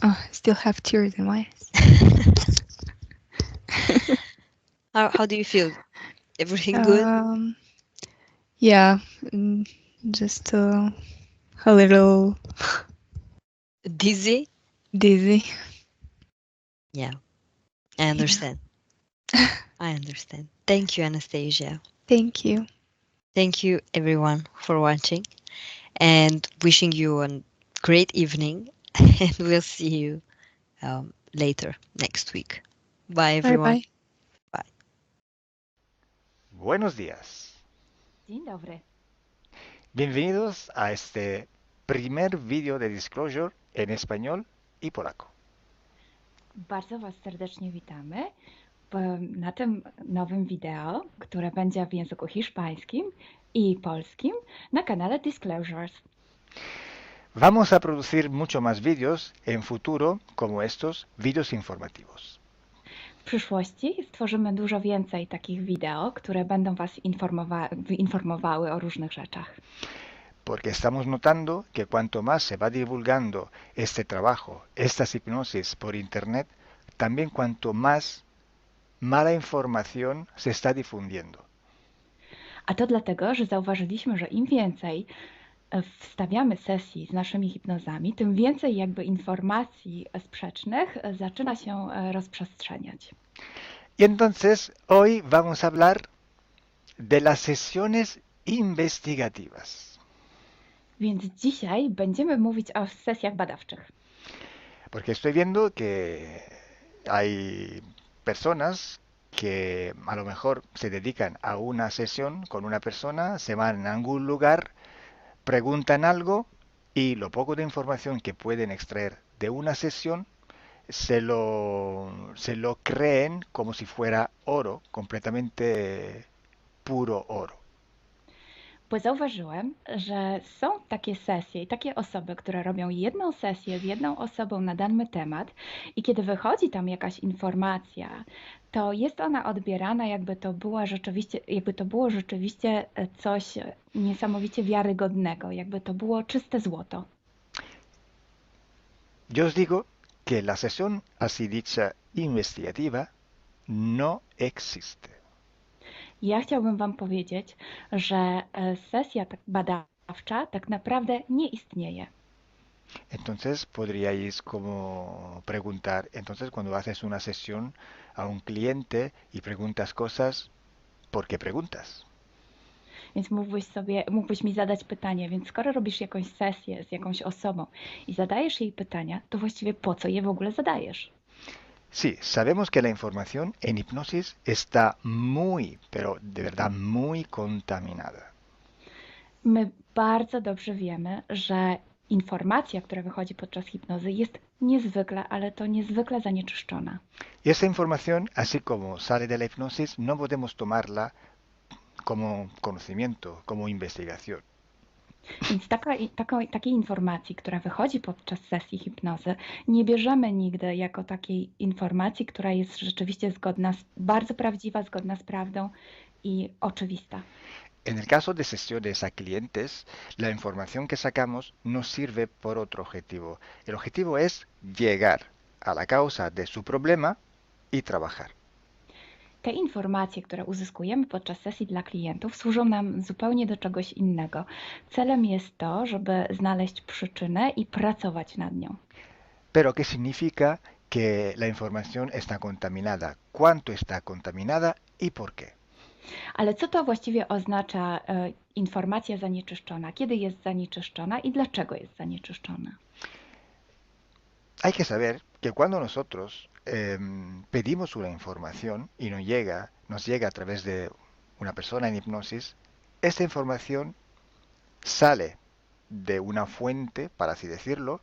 Oh, I still have tears in my eyes. How do you feel? Everything good? Yeah, just a little Dizzy? dizzy. Yeah, I understand. I understand. Thank you, Anastasia. Thank you. Thank you, everyone, for watching, and wishing you a great evening. And we'll see you later next week. Bye, Bye everyone. bye. Bye. Buenos días. Dzień dobry. Bienvenidos a este primer vídeo de Disclosure en español y polaco. Bardzo Was serdecznie witamy na tym nowym wideo, które będzie w języku hiszpańskim i polskim na kanale Disclosures. Vamos a producir mucho más vídeos en futuro como estos vídeos informativos. W przyszłości stworzymy dużo więcej takich wideo, które będą Was informowały o różnych rzeczach. Porque estamos notando que cuanto más se va divulgando este trabajo, estas hipnosis por internet, también cuanto más mala información se está difundiendo. A to dlatego, że zauważyliśmy, że im więcej wstawiamy sesji z naszymi hipnozami, tym więcej jakby informacji sprzecznych zaczyna się rozprzestrzeniać. Y entonces hoy vamos a hablar de las sesiones investigativas. Więc dzisiaj będziemy mówić o sesjach badawczych. Porque estoy viendo que hay personas que a lo mejor se dedican a una sesión con una persona, se van a algún lugar, preguntan algo y lo poco de información que pueden extraer de una sesión se lo creen como si fuera oro, completamente puro oro. Bo zauważyłem, że są takie sesje i takie osoby, które robią jedną sesję z jedną osobą na dany temat i kiedy wychodzi tam jakaś informacja, to jest ona odbierana jakby to było rzeczywiście coś niesamowicie wiarygodnego, jakby to było czyste złoto. Yo os digo que la sesión así dicha investigativa no existe. Ja chciałbym Wam powiedzieć, że sesja badawcza tak naprawdę nie istnieje. Entonces podríais como preguntar, entonces cuando haces una sesión a un cliente y preguntas cosas, ¿por qué preguntas? Więc mógłbyś mi zadać pytanie, więc skoro robisz jakąś sesję z jakąś osobą i zadajesz jej pytania, to właściwie po co je w ogóle zadajesz? Sí, sabemos que la información en hipnosis está muy, pero de verdad muy contaminada. My bardzo dobrze wiemy, że informacja, która wychodzi podczas hipnozy jest niezwykle, ale to niezwykle zanieczyszczona. Y esa información, así como sale de la hipnosis, no podemos tomarla como conocimiento, como investigación. Więc takiej informacji, która wychodzi podczas sesji hipnozy, nie bierzemy nigdy jako takiej informacji, która jest rzeczywiście bardzo prawdziwa, zgodna z prawdą i oczywista. En el caso de sesiones a clientes, la información que sacamos nos sirve por otro objetivo. El objetivo es llegar a la causa de su problema y trabajar. Te informacje, które uzyskujemy podczas sesji dla klientów, służą nam zupełnie do czegoś innego. Celem jest to, żeby znaleźć przyczynę i pracować nad nią. Pero ¿qué significa que la información está contaminada? ¿Cuánto está contaminada y por qué? Ale co to właściwie oznacza informacja zanieczyszczona? Kiedy jest zanieczyszczona i dlaczego jest zanieczyszczona? Hay que saber que cuando nosotros pedimos una información y nos llega a través de una persona en hipnosis, esta información sale de una fuente, para así decirlo,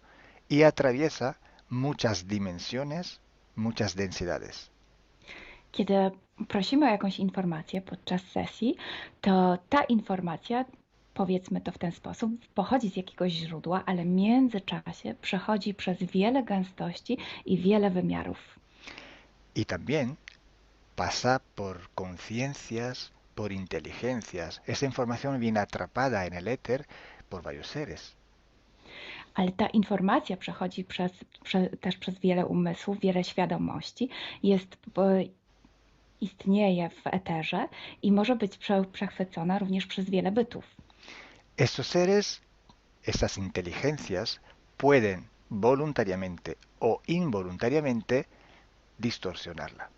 y atraviesa muchas dimensiones, muchas densidades. Kiedy prosimy o jakąś informację podczas sesji, to ta informacja, powiedzmy to w ten sposób, pochodzi z jakiegoś źródła, ale w międzyczasie przechodzi przez wiele gęstości i wiele wymiarów. Y también pasa por conciencias, por inteligencias. Esa información viene atrapada en el éter por varios seres. Ale ta informacja przechodzi też przez wiele umysłów, wiele świadomości, istnieje w eterze i może być przechwycona również przez wiele bytów. Estos seres, estas inteligencias, pueden voluntariamente o involuntariamente distorsionarla.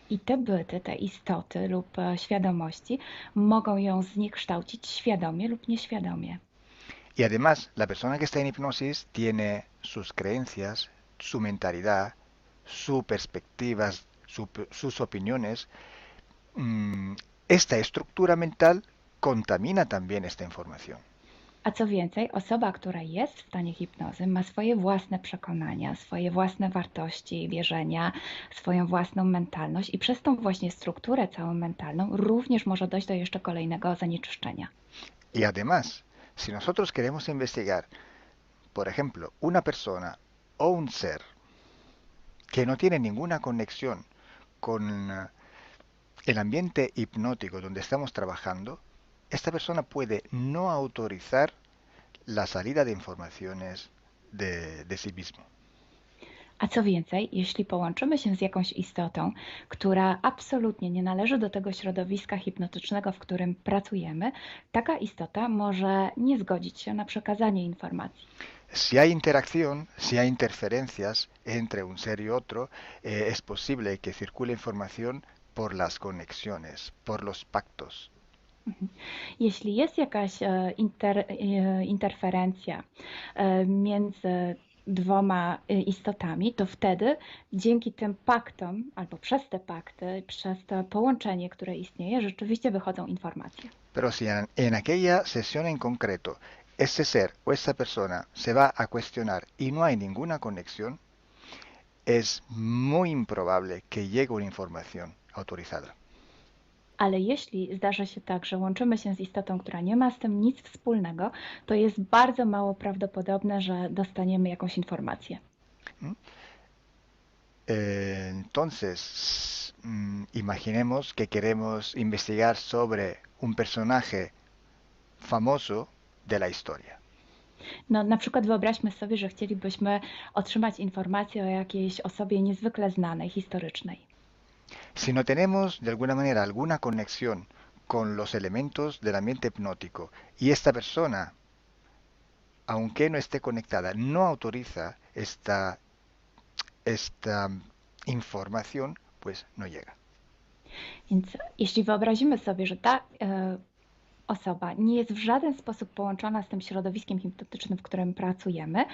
I te byty, te istoty lub świadomości mogą ją zniekształcić świadomie lub nieświadomie. Y además, la persona que está en hipnosis tiene sus creencias, su mentalidad, sus perspectivas, sus opiniones. Esta estructura mental contamina también esta información. A co więcej, osoba, która jest w stanie hipnozy, ma swoje własne przekonania, swoje własne wartości i wierzenia, swoją własną mentalność i przez tą właśnie strukturę całą mentalną również może dojść do jeszcze kolejnego zanieczyszczenia. Y además, si nosotros queremos investigar, por ejemplo, una persona o un ser que no tiene ninguna conexión con el ambiente hipnótico donde estamos trabajando, esta persona puede no autorizar la salida de informaciones de sí mismo. A co więcej, jeśli połączymy się z jakąś istotą, która absolutnie nie należy do tego środowiska hipnotycznego, w którym pracujemy, taka istota może nie zgodzić się na przekazanie informacji. Si hay interacción, si hay interferencias entre un ser y otro, es posible que circule información por las conexiones, por los pactos. Jeśli jest jakaś interferencja między dwoma istotami, to wtedy dzięki tym paktom, albo przez te pakty, przez to połączenie, które istnieje, rzeczywiście wychodzą informacje. Pero si en aquella sesión en concreto ese ser o esa persona se va a cuestionar y no hay ninguna conexión, es muy improbable que llegue una información autorizada. Ale jeśli zdarza się tak, że łączymy się z istotą, która nie ma z tym nic wspólnego, to jest bardzo mało prawdopodobne, że dostaniemy jakąś informację. Entonces, imaginemos que queremos investigar sobre un personaje famoso de la historia. No, na przykład wyobraźmy sobie, że chcielibyśmy otrzymać informację o jakiejś osobie niezwykle znanej, historycznej. Si no tenemos de alguna manera alguna conexión con los elementos del ambiente hipnótico y esta persona, aunque no esté conectada, no autoriza esta información, pues no llega. Więc jeśli wyobrazimy sobie, że ta osoba nie jest w żaden sposób połączona z tym środowiskiem hipnotycznym, w którym pracujemy,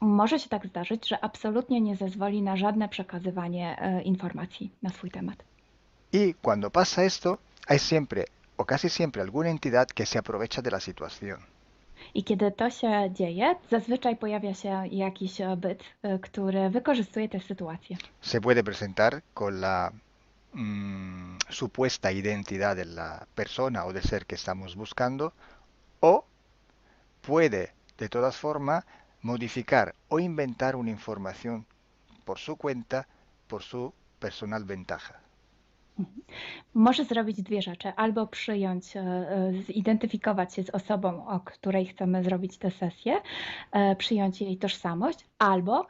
może się tak zdarzyć, że absolutnie nie zezwoli na żadne przekazywanie informacji na swój temat. Y cuando pasa esto, hay siempre o casi siempre alguna entidad que se aprovecha de la situación. I kiedy to się dzieje, zazwyczaj pojawia się jakiś byt, który wykorzystuje tę sytuację. Se puede presentar con la supuesta identidad de la persona o del ser que estamos buscando, o puede de todas formas modificar o inventar una información por su cuenta, por su personal ventaja. Może zrobić dwie rzeczy. Albo zidentyfikować się z osobą, o której chcemy zrobić tę sesję, przyjąć jej tożsamość, albo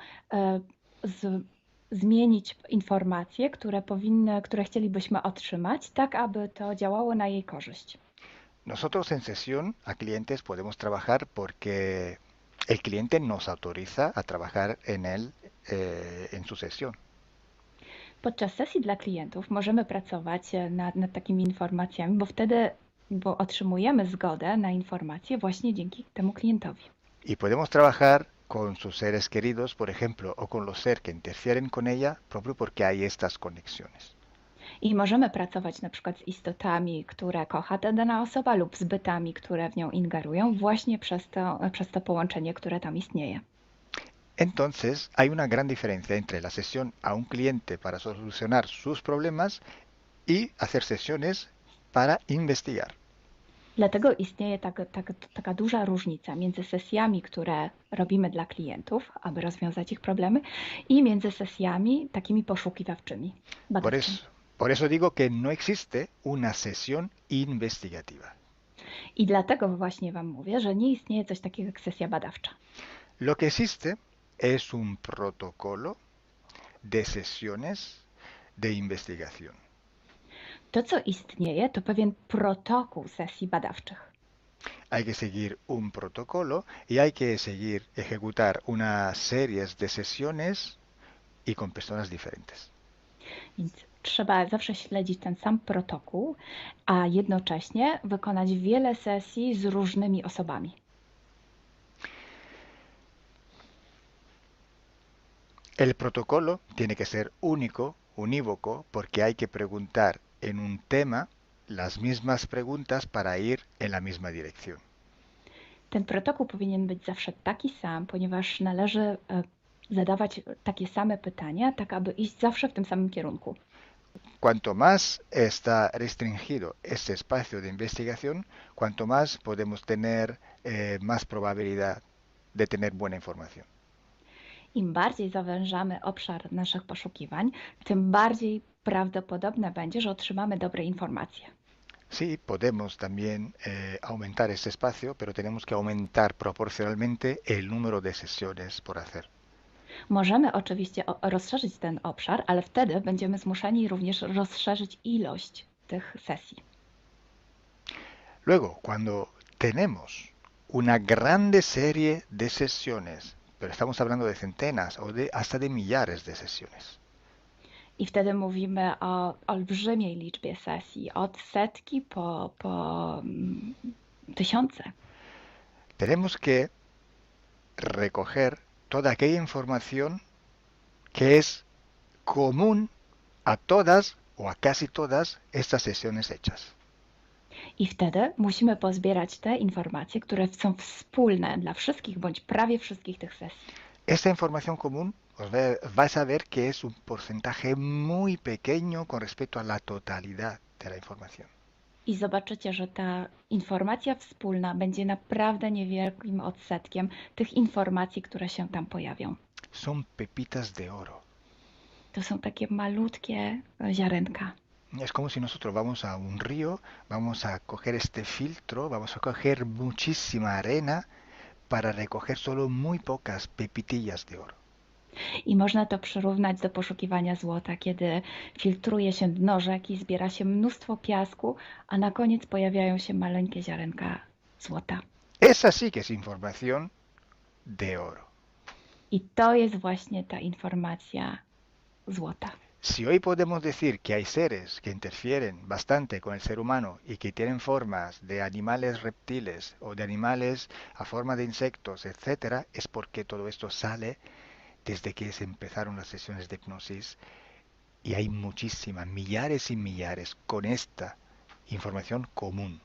zmienić informacje, które chcielibyśmy otrzymać, tak aby to działało na jej korzyść. Nosotros en sesión a clientes podemos trabajar porque el cliente nos autoriza a trabajar en su sesión. Podczas sesji dla klientów możemy pracować nad takimi informacjami, bo otrzymujemy zgodę na informacje właśnie dzięki temu klientowi. Y podemos trabajar con sus seres queridos, por ejemplo, o con los seres que interfieren con ella, propio porque hay estas conexiones. I możemy pracować na przykład z istotami, które kocha ta dana osoba, lub z bytami, które w nią ingerują, właśnie przez to połączenie, które tam istnieje. Entonces, hay una gran diferencia entre la sesión a un cliente para solucionar sus problemas y hacer sesiones para investigar. Dlatego istnieje taka duża różnica między sesjami, które robimy dla klientów, aby rozwiązać ich problemy, i między sesjami takimi poszukiwawczymi, badawczymi. Por eso digo que no existe una sesión investigativa. I dlatego właśnie Wam mówię, że nie istnieje coś takiego jak sesja badawcza. Lo que existe es un protocolo de sesiones de investigación. To, co istnieje, to pewien protokół sesji badawczych. Hay que seguir un protocolo y hay que seguir, ejecutar unas series de sesiones y con personas diferentes. Więc trzeba zawsze śledzić ten sam protokół, a jednocześnie wykonać wiele sesji z różnymi osobami. El protocolo tiene que ser único, unívoco, porque hay que preguntar en un tema las mismas preguntas para ir en la misma dirección. Ten protokół powinien być zawsze taki sam, ponieważ należy zadawać takie same pytania, tak aby iść zawsze w tym samym kierunku. Cuanto más está restringido este espacio de investigación, cuanto más podemos tener más probabilidad de tener buena información. Im bardziej zawężamy obszar naszych poszukiwań, tym bardziej prawdopodobne będzie, że otrzymamy dobre informacje. Sí, podemos también aumentar este espacio, pero tenemos que aumentar proporcionalmente el número de sesiones por hacer. Możemy oczywiście rozszerzyć ten obszar, ale wtedy będziemy zmuszeni również rozszerzyć ilość tych sesji. Luego, cuando tenemos una grande serie de sesiones, pero estamos hablando de centenas o hasta de millares de sesiones, I wtedy mówimy o olbrzymiej liczbie sesji, od setki po tysiące. tenemos que recoger toda aquella información que es común a todas o a casi todas estas sesiones hechas. I wtedy musimy pozbierać te informacje, które są wspólne dla wszystkich bądź prawie wszystkich tych sesji. Esta información común vais a ver que es un porcentaje muy pequeño con respecto a la totalidad de la información. I zobaczycie, że ta informacja wspólna będzie naprawdę niewielkim odsetkiem tych informacji, które się tam pojawią. Son pepitas de oro. To są takie malutkie ziarenka. Es como si nosotros vamos a un río, vamos a coger este filtro, vamos a coger muchísima arena para recoger solo muy pocas pepitillas de oro. I można to przyrównać do poszukiwania złota, kiedy filtruje się dno rzeki, zbiera się mnóstwo piasku, a na koniec pojawiają się maleńkie ziarenka złota. Esa sí que es información de oro. I to jest właśnie ta informacja złota. Si hoy podemos decir que hay seres que interfieren bastante con el ser humano y que tienen formas de animales reptiles o de animales a forma de insectos, etcétera, es porque todo esto sale desde que se empezaron las sesiones de hipnosis y hay muchísimas, millares y millares con esta información común.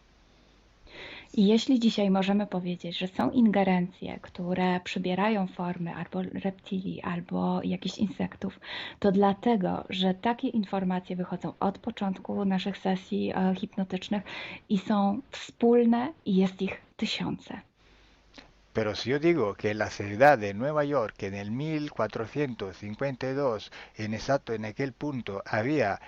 I jeśli dzisiaj możemy powiedzieć, że są ingerencje, które przybierają formy albo reptilii, albo jakichś insektów, to dlatego, że takie informacje wychodzą od początku naszych sesji hipnotycznych i są wspólne i jest ich tysiące. Pero si yo digo que en la ciudad de Nueva York en el 1452, exacto en aquel punto, había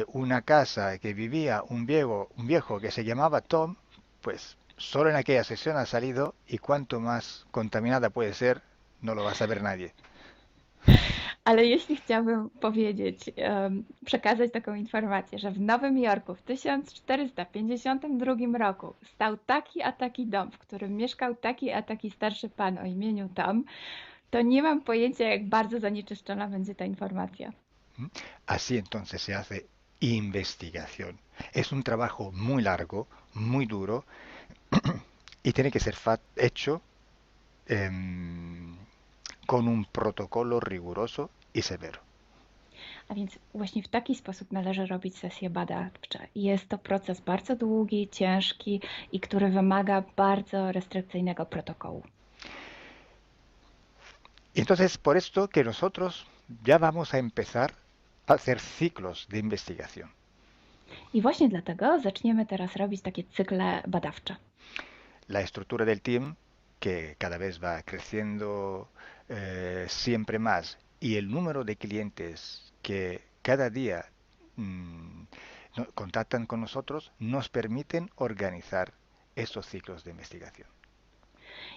una casa que vivía un viejo que se llamaba Tom, pues solo en aquella sesión ha salido y cuanto más contaminada puede ser, no lo va a saber nadie. Ale jeśli chciałabym powiedzieć, przekazać taką informację, że w Nowym Jorku w 1452 roku stał taki a taki dom, w którym mieszkał taki a taki starszy pan o imieniu Tom, to nie mam pojęcia, jak bardzo zanieczyszczona będzie ta informacja. Así entonces se hace investigación. Es un trabajo muy largo, muy duro y tiene que ser hecho con un protocolo riguroso y severo. A więc właśnie w taki sposób należy robić sesje badawcze. Jest to proces bardzo długi, ciężki i który wymaga bardzo restrykcyjnego protokołu. Entonces, por esto que nosotros ya vamos a empezar a hacer ciclos de investigación. I właśnie dlatego zaczniemy teraz robić takie cykle badawcze. La estructura del team, que cada vez va creciendo siempre más, y el número de clientes que cada día contactan con nosotros, nos permiten organizar esos ciclos de investigación.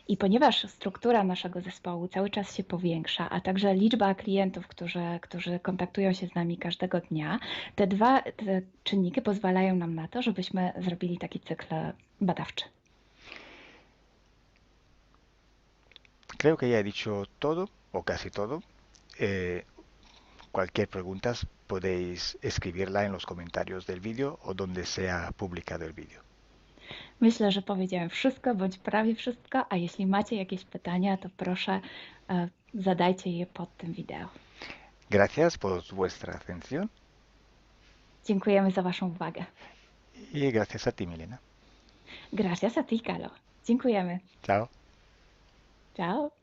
I ponieważ struktura naszego zespołu cały czas się powiększa, a także liczba klientów, którzy kontaktują się z nami każdego dnia, te czynniki pozwalają nam na to, żebyśmy zrobili taki cykl badawczy. Creo que ya he dicho todo, o casi todo. Cualquier pregunta podéis escribirla en los comentarios del vídeo o donde sea publicado el vídeo. Myślę, że powiedziałem wszystko, bądź prawie wszystko, a jeśli macie jakieś pytania, to proszę zadajcie je pod tym wideo. Gracias por vuestra atención. Dziękujemy za Waszą uwagę. Y gracias a ti, Milena. Gracias a ti, Kalo. Dziękujemy. Chao. Ciao.